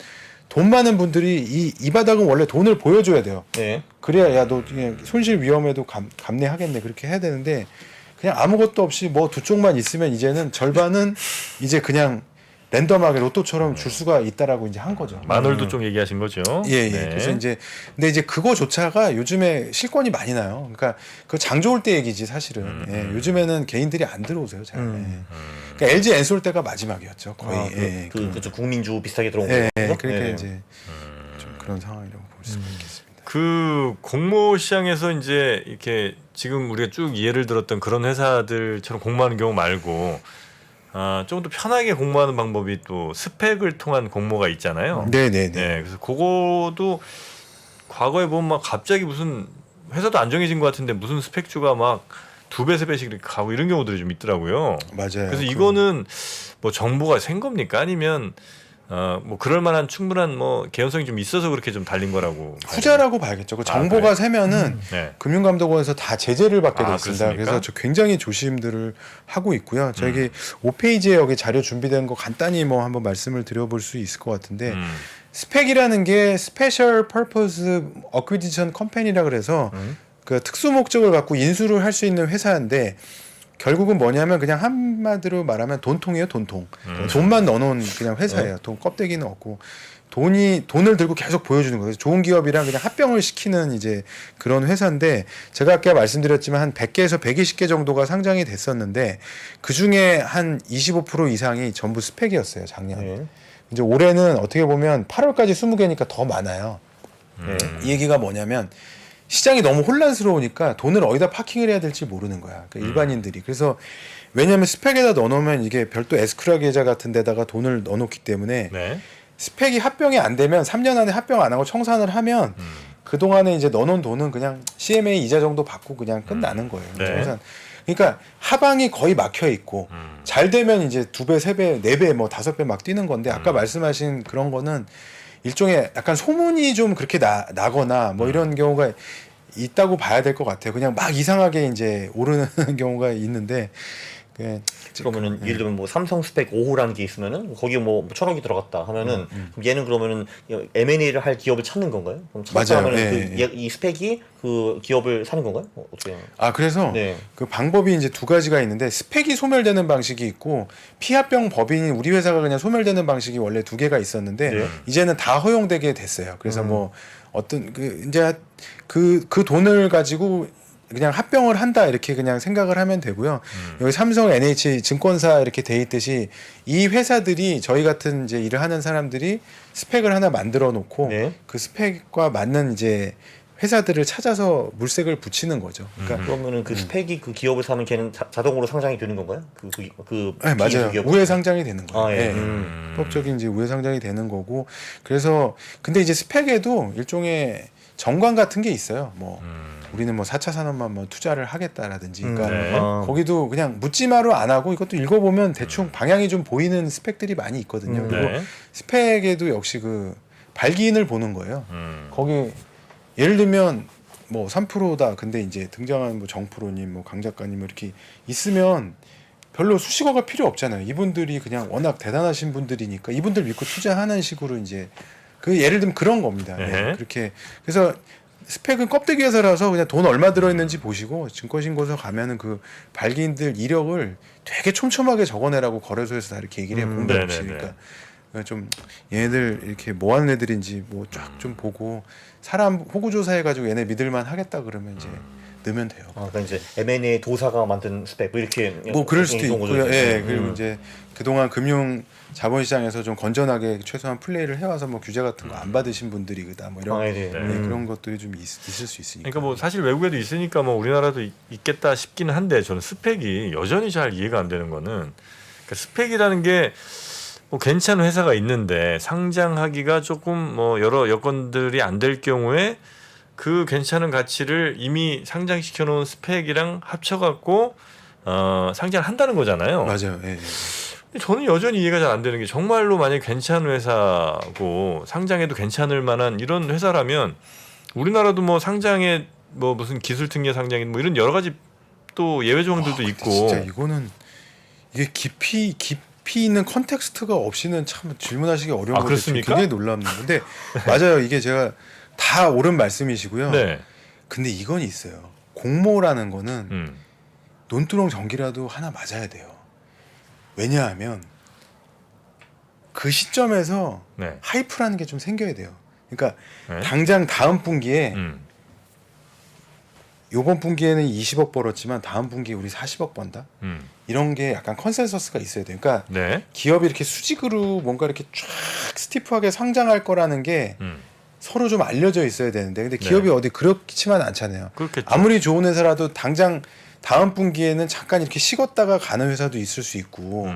돈 많은 분들이 이 바닥은 원래 돈을 보여줘야 돼요. 네. 그래야 야 너 손실 위험에도 감내하겠네 그렇게 해야 되는데 그냥 아무것도 없이 뭐 두 쪽만 있으면 이제는 절반은 이제 그냥 랜덤하게 로또처럼 줄 수가 있다라고 이제 한 거죠. 마늘도 좀 얘기하신 거죠. 예. 네. 그래서 이제 근데 이제 그거조차가 요즘에 실권이 많이 나요. 그러니까 그 장 좋을 때 얘기지 사실은. 예. 요즘에는 개인들이 안 들어오세요. 잘. 예. 그러니까 LG 엔솔 때가 마지막이었죠. 거의. 아, 예. 그렇죠. 국민주 비슷하게 들어온 예. 거죠. 그러니까 네. 이제 좀 그런 상황이라고 볼 수가 있겠습니다. 그 공모 시장에서 이제 이렇게 지금 우리가 쭉 예를 들었던 그런 회사들처럼 공모하는 경우 말고 조금 더 편하게 공모하는 방법이 또 스펙을 통한 공모가 있잖아요. 네네네. 네, 그래서 그거도 과거에 보면 막 갑자기 무슨 회사도 안 정해진 것 같은데 무슨 스펙주가 막 2배, 3배씩 이렇게 가고 이런 경우들이 좀 있더라고요. 맞아요. 그래서 이거는 뭐 정보가 센 겁니까? 아니면 뭐 그럴 만한 충분한 뭐 개연성이 좀 있어서 그렇게 좀 달린 거라고. 후자라고 봐야겠죠. 그 정보가 그래요? 세면은 네. 금융감독원에서 다 제재를 받게 돼 아, 있습니다. 그렇습니까? 그래서 저 굉장히 조심들을 하고 있고요. 저기 5페이지에 여기 자료 준비된 거 간단히 뭐 한번 말씀을 드려볼 수 있을 것 같은데 스펙이라는 게 Special Purpose Acquisition Company라 그래서 그 특수 목적을 갖고 인수를 할 수 있는 회사인데 결국은 뭐냐면 그냥 한마디로 말하면 돈통이에요, 돈통. 돈만 넣어놓은 그냥 회사예요. 돈 껍데기는 없고 돈을 들고 계속 보여주는 거예요. 좋은 기업이랑 그냥 합병을 시키는 이제 그런 회사인데 제가 아까 말씀드렸지만 한 100개에서 120개 정도가 상장이 됐었는데 그 중에 한 25% 이상이 전부 스펙이었어요, 작년. 네. 이제 올해는 어떻게 보면 8월까지 20개니까 더 많아요. 이 얘기가 뭐냐면 시장이 너무 혼란스러우니까 돈을 어디다 파킹을 해야 될지 모르는 거야. 그러니까 일반인들이. 그래서 왜냐하면 스펙에다 넣어놓으면 이게 별도 에스크라 계좌 같은 데다가 돈을 넣어놓기 때문에 네. 스펙이 합병이 안 되면 3년 안에 합병 안 하고 청산을 하면 그동안에 이제 넣어놓은 돈은 그냥 CMA 이자 정도 받고 그냥 끝나는 거예요. 네. 청산. 그러니까 하방이 거의 막혀 있고 잘 되면 이제 2배, 3배, 4배, 뭐 5배 막 뛰는 건데 아까 말씀하신 그런 거는 일종의 약간 소문이 좀 그렇게 나거나 뭐 이런 경우가 있다고 봐야 될 것 같아요. 그냥 막 이상하게 이제 오르는 경우가 있는데 그러면은 예를 들면 뭐 삼성 스펙 5호라는 게 있으면은 거기에 뭐 1,000억이 들어갔다 하면은 그럼 얘는 그러면은 M&A를 할 기업을 찾는 건가요? 그럼 찾았다 맞아요. 하면은 이 스펙이 그 기업을 사는 건가요? 어떻게? 그래서 네. 그 방법이 이제 두 가지가 있는데 스펙이 소멸되는 방식이 있고 피합병 법인이 우리 회사가 그냥 소멸되는 방식이 원래 2개가 있었는데 네. 이제는 다 허용되게 됐어요. 그래서 뭐 어떤 그 이제 그 돈을 가지고 그냥 합병을 한다 이렇게 그냥 생각을 하면 되고요. 여기 삼성, NH 증권사 이렇게 돼 있듯이 이 회사들이 저희 같은 이제 일을 하는 사람들이 스펙을 하나 만들어 놓고 네. 그 스펙과 맞는 이제 회사들을 찾아서 물색을 붙이는 거죠. 그러니까 그러면은 그 스펙이 그 기업을 사면 걔는 자동으로 상장이 되는 건가요? 네, 맞아요. 기업? 우회 상장이 되는 거예요. 아, 예. 네. 법적인 이제 우회 상장이 되는 거고 그래서 근데 이제 스펙에도 일종의 정관 같은 게 있어요. 뭐 우리는 뭐 4차 산업만 뭐 투자를 하겠다라든지 그러니까 네. 거기도 그냥 묻지마로 안 하고 이것도 읽어보면 대충 방향이 좀 보이는 스펙들이 많이 있거든요. 그리고 네. 스펙에도 역시 그 발기인을 보는 거예요. 거기 예를 들면 뭐 3%다. 근데 이제 등장한 뭐 정프로님, 뭐 강 작가님 이렇게 있으면 별로 수식어가 필요 없잖아요. 이분들이 그냥 워낙 대단하신 분들이니까 이분들 믿고 투자하는 식으로 이제 그 예를 들면 그런 겁니다. 네. 네. 그렇게 그래서 스펙은 껍데기 회사라서 그냥 돈 얼마 들어있는지 보시고 증권신고서 가면은 그 발기인들 이력을 되게 촘촘하게 적어내라고 거래소에서 다 이렇게 얘기를 해요. 공백 없이. 네네네. 그러니까 좀 얘네들 이렇게 뭐 하는 애들인지 뭐 쫙 좀 보고 사람 호구 조사해가지고 얘네 믿을만 하겠다 그러면 이제 넣으면 돼요. 그러니까 이제 M&A 도사가 만든 스펙 뭐 이렇게 뭐 그럴 수도 이런 거죠. 있고요. 예, 그리고 이제 그동안 금융 자본시장에서 좀 건전하게 최소한 플레이를 해와서 뭐 규제 같은 거 안 받으신 분들이 그다 뭐 이런 아, 네. 그런 것들이 좀 있을 수 있으니까. 그러니까 뭐 사실 외국에도 있으니까 뭐 우리나라도 있겠다 싶기는 한데 저는 스펙이 여전히 잘 이해가 안 되는 거는 그러니까 스펙이라는 게 뭐 괜찮은 회사가 있는데 상장하기가 조금 뭐 여러 여건들이 안 될 경우에 그 괜찮은 가치를 이미 상장시켜 놓은 스펙이랑 합쳐갖고 상장을 한다는 거잖아요. 맞아요. 예, 예. 근데 저는 여전히 이해가 잘 안 되는 게 정말로 만약에 괜찮은 회사고 상장해도 괜찮을 만한 이런 회사라면 우리나라도 뭐 상장에 뭐 무슨 기술 특례 상장인 뭐 이런 여러 가지 또 예외 조항들도 근데 있고 진짜 이거는 이게 깊이 있는 컨텍스트가 없이는 참 질문하시기 어려운 건데 그렇습니까? 굉장히 놀랍네요. 근데 맞아요. 이게 제가 다 옳은 말씀이시고요. 네. 근데 이건 있어요. 공모라는 거는 논두렁 전기라도 하나 맞아야 돼요. 왜냐하면 그 시점에서 네. 하이프라는 게 좀 생겨야 돼요. 그러니까 네. 당장 다음 분기에 음. 요번 분기에는 20억 벌었지만 다음 분기에 우리 40억 번다. 이런 게 약간 컨센서스가 있어야 돼요. 그러니까 네. 기업이 이렇게 수직으로 뭔가 이렇게 쫙 스티프하게 상장할 거라는 게 서로 좀 알려져 있어야 되는데 근데 기업이 어디 그렇지만 않잖아요. 그렇겠죠. 아무리 좋은 회사라도 당장 다음 분기에는 잠깐 이렇게 식었다가 가는 회사도 있을 수 있고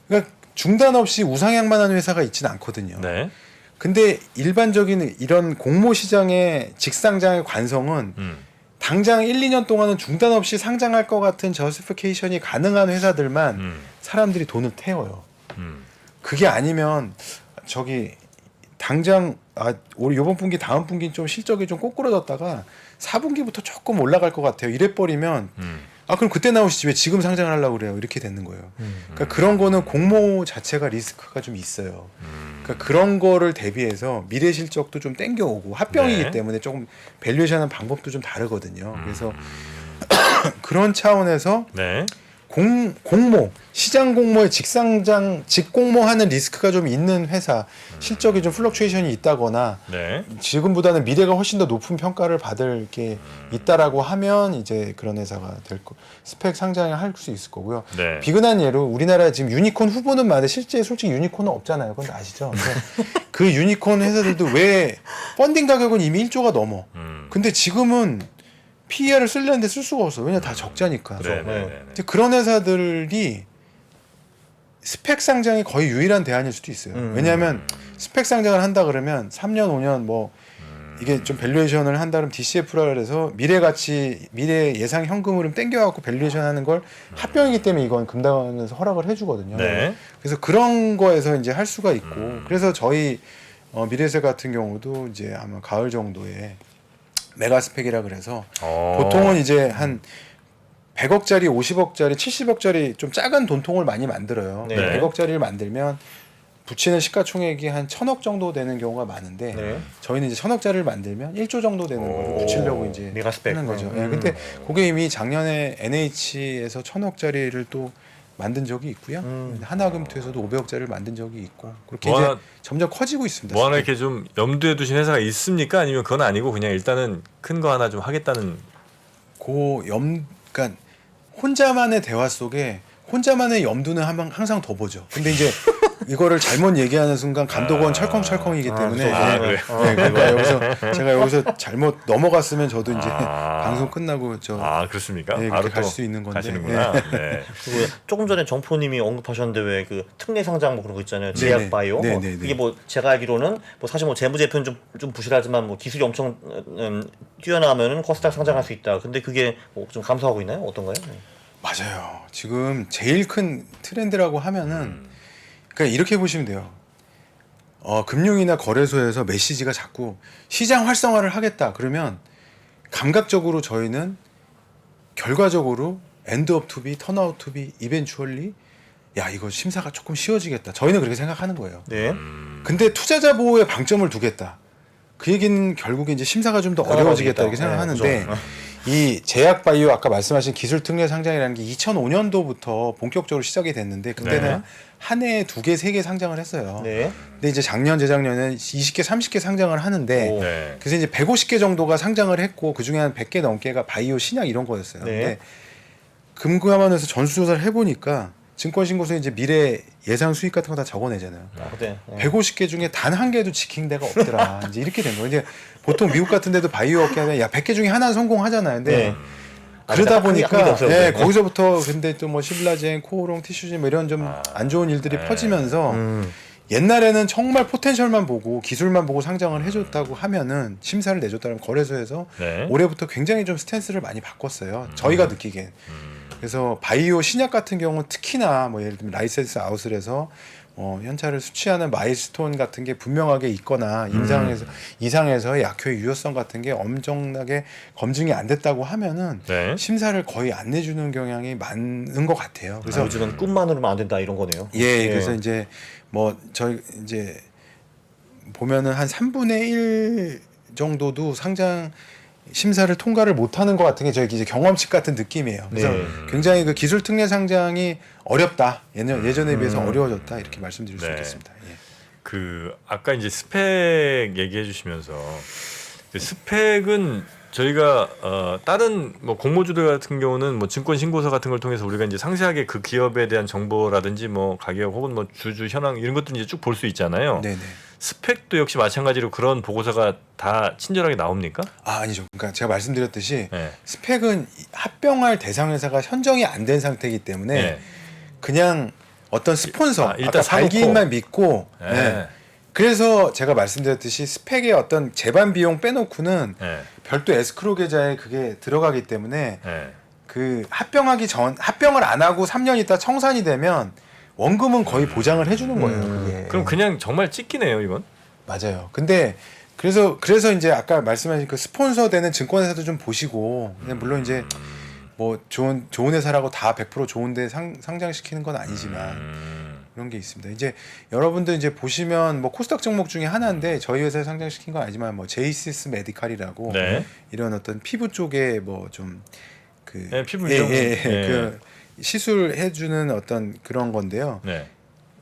그러니까 중단 없이 우상향만한 회사가 있지는 않거든요. 네. 근데 일반적인 이런 공모 시장의 직상장의 관성은 당장 1, 2년 동안은 중단 없이 상장할 것 같은 저스티피케이션이 가능한 회사들만 사람들이 돈을 태워요. 그게 아니면 저기 당장 우리 이번 분기 다음 분기 좀 실적이 좀 꼬꾸라졌다가 4분기부터 조금 올라갈 것 같아요. 이래 버리면 그럼 그때 나오시지 왜 지금 상장을 하려고 그래요? 이렇게 되는 거예요. 그러니까 그런 거는 공모 자체가 리스크가 좀 있어요. 그러니까 그런 거를 대비해서 미래 실적도 좀 땡겨오고 합병이기 네. 때문에 조금 밸류에이션하는 방법도 좀 다르거든요. 그래서 그런 차원에서 네. 공모 시장 공모에 직상장 직공모하는 리스크가 좀 있는 회사 실적이 좀 플럭추에이션이 있다거나 네. 지금보다는 미래가 훨씬 더 높은 평가를 받을 게 있다라고 하면 이제 그런 회사가 될 거 스펙 상장을 할 수 있을 거고요. 네. 비근한 예로 우리나라 지금 유니콘 후보는 많은데 실제 솔직히 유니콘은 없잖아요. 그건 아시죠? 근데 그 유니콘 회사들도 왜 펀딩 가격은 이미 1조가 넘어. 근데 지금은 PER을 쓰려는데 쓸 수가 없어. 왜냐 다 적자니까. 네. 네. 이제 그런 회사들이 스펙 상장이 거의 유일한 대안일 수도 있어요. 왜냐하면 스펙 상장을 한다 그러면 3년, 5년 뭐 이게 좀 밸류에이션을 한다 그러면 DCF라 그래서 미래 가치, 미래 예상 현금 흐름 땡겨갖고 밸류에이션 하는 걸 합병이기 때문에 이건 금당에서 허락을 해주거든요. 네. 그래서 그런 거에서 이제 할 수가 있고 그래서 저희 미래세 같은 경우도 이제 아마 가을 정도에 메가 스펙이라 그래서 보통은 이제 한 100억짜리, 50억짜리, 70억짜리 좀 작은 돈통을 많이 만들어요. 네. 100억짜리를 만들면 붙이는 시가총액이 한 1000억 정도 되는 경우가 많은데 네. 저희는 이제 1000억짜리를 만들면 1조 정도 되는 걸 붙이려고 이제 메가스펙. 하는 거죠. 예, 근데 그게 이미 작년에 NH에서 1000억짜리를 또 만든 적이 있고요. 하나금투에서도 500억짜리를 만든 적이 있고 그렇게 뭐 이제 하나- 점점 커지고 있습니다. 뭐 하나 이렇게 좀 염두에 두신 회사가 있습니까? 아니면 그건 아니고 그냥 일단은 큰 거 하나 좀 하겠다는. 그러니까 혼자만의 대화 속에 혼자만의 염두는 항상 더 보죠. 근데 이제 이거를 잘못 얘기하는 순간 감독원 철컹철컹이기 때문에 그래요? 네, 그러니까 여기서 제가 여기서 잘못 넘어갔으면 저도 이제 아. 방송 끝나고 그렇습니까? 네, 바로 그렇게 갈 또 수 있는 건데. 가시는구나. 네. 그리고 조금 전에 정포님이 언급하셨는데 왜 그 특례 상장 뭐 그런 거 있잖아요. 네네. 제약바이오. 네네네. 그게 뭐 제가 알기로는 뭐 사실 뭐 재무제표는 좀 부실하지만 뭐 기술이 엄청 뛰어나면은 코스닥 상장할 수 있다. 근데 그게 뭐 좀 감소하고 있나요? 어떤가요? 맞아요. 지금 제일 큰 트렌드라고 하면은 그러니까 이렇게 보시면 돼요. 금융이나 거래소에서 메시지가 자꾸 시장 활성화를 하겠다 그러면 감각적으로 저희는 결과적으로 엔드 업 투비, 턴아웃 투비, 이벤추얼리 야 이거 심사가 조금 쉬워지겠다. 저희는 그렇게 생각하는 거예요. 네. 근데 투자자 보호에 방점을 두겠다. 그 얘기는 결국에 이제 심사가 좀 더 어려워지겠다 이렇게 생각하는데 이 제약 바이오 아까 말씀하신 기술 특례 상장이라는 게 2005년도부터 본격적으로 시작이 됐는데 그때는 네. 한 해에 2개, 3개 상장을 했어요. 네. 근데 이제 작년, 재작년에는 20개, 30개 상장을 하는데 오. 네. 그래서 이제 150개 정도가 상장을 했고 그 중에 한 100개 넘게가 바이오 신약 이런 거였어요. 네. 근데 금감원에서 전수조사를 해보니까 증권신고소에 이제 미래 예상 수익 같은 거 다 적어내잖아요. 네. 150개 중에 단 한 개도 지킨 데가 없더라. 이제 이렇게 된 거예요. 이제 보통 미국 같은 데도 바이오 업계는 야 100개 중에 하나는 성공하잖아요. 근데 네. 그러다 한 개 보니까 없어요. 예, 네. 거기서부터 근데 또 뭐 시블라젠, 코오롱, 티슈젠 뭐 이런 좀 안 좋은 일들이 네. 퍼지면서 옛날에는 정말 포텐셜만 보고 기술만 보고 상장을 해줬다고 하면은 심사를 내줬다면 거래소에서 네. 올해부터 굉장히 좀 스탠스를 많이 바꿨어요. 저희가 느끼기엔. 그래서 바이오 신약 같은 경우는 특히나 뭐 예를 들면 라이센스 아웃을 해서 현찰을 수취하는 마일스톤 같은 게 분명하게 있거나 이상에서의 약효의 유효성 같은 게 엄청나게 검증이 안 됐다고 하면은 네. 심사를 거의 안 내주는 경향이 많은 것 같아요. 그래서 그래서 요즘은 꿈만으로는 안 된다 이런 거네요. 예, 그래서 이제 뭐 저희 이제 보면은 한 3분의 1 정도도 상장 심사를 통과를 못하는 것 같은 게 저희 이제 경험칙 같은 느낌이에요. 그래서 네. 굉장히 그 기술 특례 상장이 어렵다. 예전에 비해서 어려워졌다 이렇게 말씀드릴 수 네. 있겠습니다. 예. 그 아까 이제 스펙 얘기해 주시면서 그 스펙은 저희가 다른 뭐 공모주들 같은 경우는 뭐 증권 신고서 같은 걸 통해서 우리가 이제 상세하게 그 기업에 대한 정보라든지 뭐 가격 혹은 뭐 주주 현황 이런 것들 이제 쭉 볼 수 있잖아요. 네네. 스펙도 역시 마찬가지로 그런 보고서가 다 친절하게 나옵니까? 아니죠. 그러니까 제가 말씀드렸듯이 네. 스펙은 합병할 대상 회사가 선정이 안 된 상태이기 때문에 네. 그냥 어떤 스폰서 일단 아까 사놓고. 발기인만 믿고 예. 네. 그래서 제가 말씀드렸듯이 스펙의 어떤 재반 비용 빼놓고는 예. 별도 에스크로 계좌에 그게 들어가기 때문에 예. 그 합병을 안 하고 3년 있다 청산이 되면 원금은 거의 보장을 해주는 거예요. 그게. 그럼 그냥 정말 찍기네요, 이건. 맞아요. 근데 그래서 이제 아까 말씀하신 그 스폰서 되는 증권회사도 좀 보시고 근데 물론 이제 뭐 좋은 회사라고 다 100% 좋은데 상장시키는 건 아니지만 그런 게 있습니다. 이제 여러분들 이제 보시면 뭐 코스닥 종목 중에 하나인데 저희 회사에 상장시킨 건 아니지만 뭐 제이시스 메디칼이라고 네. 이런 어떤 피부 쪽에 뭐 좀 그 네, 피부 이런 거. 그 시술해 주는 어떤 그런 건데요. 네.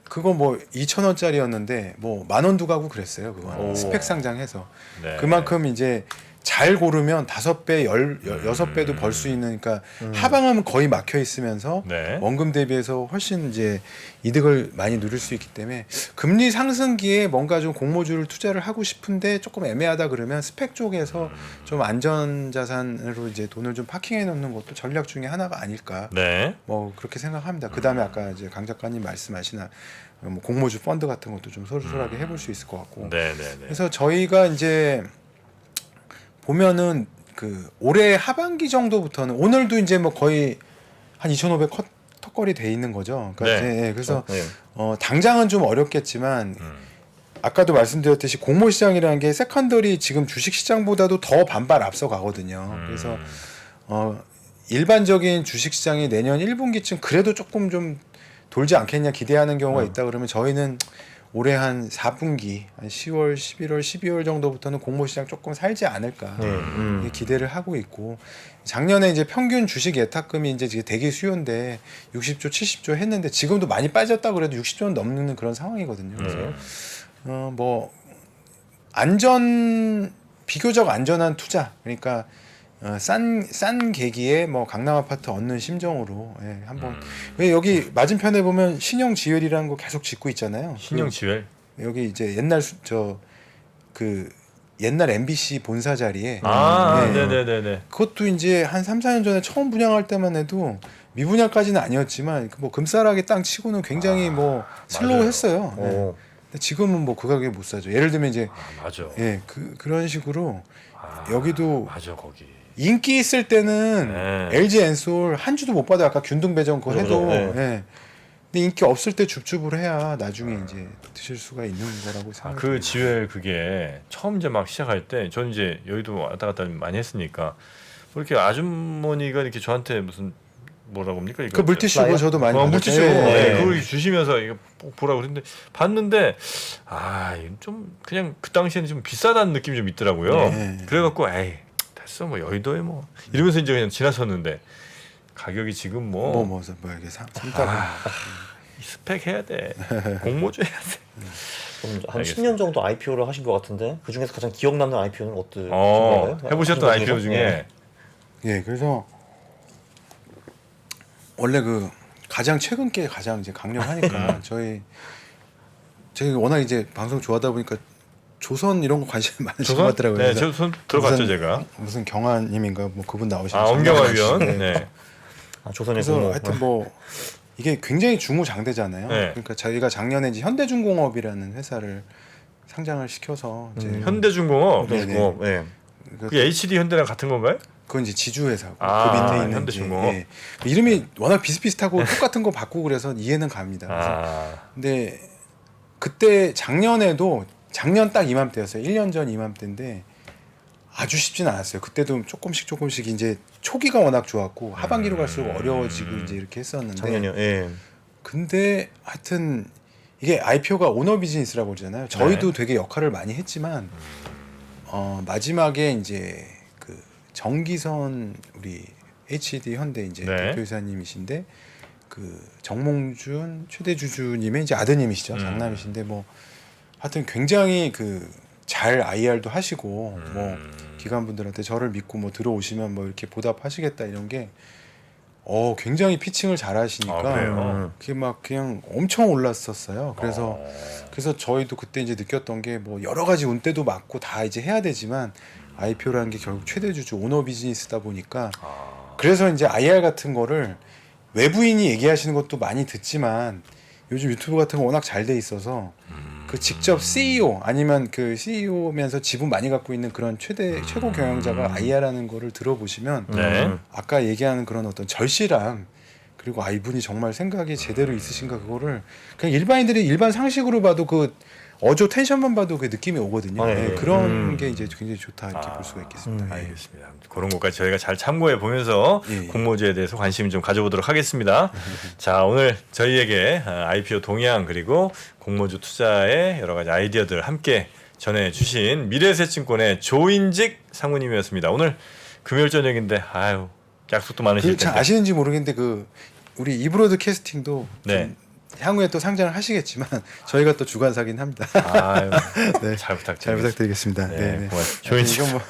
그거 뭐 2,000원짜리였는데 뭐 10,000원도 가고 그랬어요. 그거 오. 스펙 상장해서 네. 그만큼 이제 잘 고르면 5배, 6배도 벌 수 있는 그러니까 하방은 거의 막혀 있으면서 네. 원금 대비해서 훨씬 이제 이득을 많이 누릴 수 있기 때문에 금리 상승기에 뭔가 좀 공모주를 투자를 하고 싶은데 조금 애매하다 그러면 스펙 쪽에서 좀 안전 자산으로 이제 돈을 좀 파킹해 놓는 것도 전략 중에 하나가 아닐까. 네. 뭐 그렇게 생각합니다. 그다음에 아까 이제 강 작가님 말씀하신 뭐 공모주 펀드 같은 것도 좀 소소하게 해볼 수 있을 것 같고. 네, 네, 네. 그래서 저희가 이제 보면은 그 올해 하반기 정도부터는 오늘도 이제 뭐 거의 한 2,500 턱걸이 돼 있는 거죠. 그러니까 네. 이제 그래서 네. 당장은 좀 어렵겠지만 아까도 말씀드렸듯이 공모 시장이라는 게 세컨더리 지금 주식 시장보다도 더 반발 앞서 가거든요. 그래서 일반적인 주식 시장이 내년 1분기쯤 그래도 조금 좀 돌지 않겠냐 기대하는 경우가 있다 그러면 저희는 올해 한 4분기 한 10월, 11월, 12월 정도부터는 공모 시장 조금 살지 않을까 이렇게 기대를 하고 있고 작년에 이제 평균 주식 예탁금이 이제 대기 수요인데 60조, 70조 했는데 지금도 많이 빠졌다 그래도 60조는 넘는 그런 상황이거든요. 그래서 뭐 비교적 안전한 투자 그러니까 싼 계기에 뭐 강남 아파트 얻는 심정으로 한번 왜 여기 맞은편에 보면 신형 지웰이라는 거 계속 짓고 있잖아요. 신형 지웰. 여기 이제 옛날 옛날 MBC 본사 자리에 아, 네. 네, 네, 네. 그것도 이제 한 3, 4년 전에 처음 분양할 때만 해도 미분양까지는 아니었지만 뭐 금싸라기 땅 치고는 굉장히 뭐 슬로우했어요. 네. 오. 근데 지금은 뭐 그 가격에 못 사죠. 예를 들면 이제 맞아. 그런 식으로 여기도 맞아, 거기. 인기 있을 때는 네. LG 엔솔 한 주도 못 받아 아까 균등 배정 그거 해도 네. 예. 근데 인기 없을 때 줍줍을 해야 나중에 이제 드실 수가 있는 거라고 생각합니다. 그 지웰 그게 처음 이제 막 시작할 때 전 이제 여의도 왔다 갔다 많이 했으니까 뭐 이렇게 아주머니가 이렇게 저한테 무슨 뭐라고 합니까 이거 그 물티슈 그거 저도 많이 물티슈 받았죠. 네. 그걸 주시면서 이거 꼭 보라고 그랬는데 봤는데 이건 좀 그냥 그 당시에는 좀 비싸다는 느낌이 좀 있더라고요. 네. 그래갖고 에이 됐어 뭐 여의도에 뭐 이러면서 이제 그냥 지나쳤는데 가격이 지금 뭐 이게 삼다고 이 스펙 해야 돼 공모주 해야 돼. 그럼 한 알겠습니다. 10년 정도 IPO를 하신 것 같은데 그 중에서 가장 기억 남는 IPO는 어떤 건가요? 해보셨던 하신 것 IPO 중에 예, 그래서 원래 그 가장 최근 게 가장 이제 강력하니까 제가 워낙 이제 방송 좋아하다 보니까 조선 이런 거 관심 많으신 것 같더라고요. 네, 그래서 저손 들어갔죠 무슨- 제가. 무슨 경환님인가 뭐 그분 나오시는 엄경화 위원. 네. 조선의 그래서 공모. 하여튼 뭐 이게 굉장히 중후장대잖아요. 네. 그러니까 저희가 작년에 이제 현대중공업이라는 회사를 상장을 시켜서 이제 현대중공업. 네. 공모. 네. 그- 그게 HD 현대랑 같은 건가요? 그건 이제 지주 회사고 아, 그 밑에 있는 현대중공업. 이제, 이름이 워낙 비슷비슷하고 똑같은 거 바꾸고 그래서 이해는 갑니다. 그래서 근데 그때 작년 딱 이맘때였어요. 1년 전 이맘때인데 아주 쉽진 않았어요. 그때도 조금씩 이제 초기가 워낙 좋았고 하반기로 갈수록 어려워지고 이제 이렇게 했었는데 작년이요. 예. 근데 하여튼 이게 IPO가 오너 비즈니스라고 그러잖아요. 저희도 되게 역할을 많이 했지만 마지막에 이제 그 정기선 우리 HD 현대 이제 네. 대표이사님이신데 그 정몽준 최대주주님의 이제 아드님이시죠. 장남이신데 뭐 하여튼 굉장히 그 잘 IR도 하시고 뭐 기관분들한테 저를 믿고 뭐 들어오시면 뭐 이렇게 보답하시겠다 이런 게 굉장히 피칭을 잘 하시니까 그래요? 그게 막 그냥 엄청 올랐었어요. 그래서 저희도 그때 이제 느꼈던 게 뭐 여러 가지 운때도 맞고 다 이제 해야 되지만 IPO라는 게 결국 최대주주 오너 비즈니스다 보니까 그래서 이제 IR 같은 거를 외부인이 얘기하시는 것도 많이 듣지만 요즘 유튜브 같은 거 워낙 잘 돼 있어서 그 직접 CEO 아니면 그 CEO면서 지분 많이 갖고 있는 그런 최고 경영자가 IR하는 거를 들어보시면 네. 아까 얘기하는 그런 어떤 절실함 그리고 이분이 정말 생각이 제대로 있으신가 그거를 그냥 일반인들이 일반 상식으로 봐도 그 어조 텐션만 봐도 그 느낌이 오거든요. 아, 예. 네, 그런 게 이제 굉장히 좋다 이렇게 볼 수가 있겠습니다. 예. 알겠습니다. 그런 것까지 저희가 잘 참고해 보면서 예, 예. 공모주에 대해서 관심 좀 가져보도록 하겠습니다. 자, 오늘 저희에게 IPO 동향 그리고 공모주 투자의 여러 가지 아이디어들 함께 전해주신 미래에셋증권의 조인직 상무님이었습니다. 오늘 금요일 저녁인데 아유 약속도 많으실 그 잘 텐데. 아시는지 모르겠는데 그 우리 이브로드 캐스팅도 네. 좀 향후에 또 상장을 하시겠지만 저희가 또 주관사긴 합니다. 아유, 네. 잘 부탁드립니다. 잘 부탁드리겠습니다. 네, 네, 네. 고맙습니다. 조인직 이건 뭐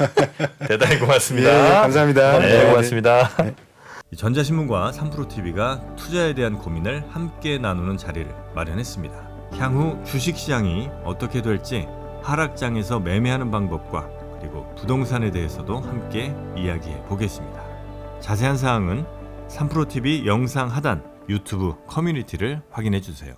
대단히 고맙습니다. 네, 감사합니다. 네, 네, 네. 고맙습니다. 전자신문과 3프로TV가 투자에 대한 고민을 함께 나누는 자리를 마련했습니다. 향후 주식시장이 어떻게 될지 하락장에서 매매하는 방법과 그리고 부동산에 대해서도 함께 이야기해 보겠습니다. 자세한 사항은 3프로TV 영상 하단 유튜브 커뮤니티를 확인해 주세요.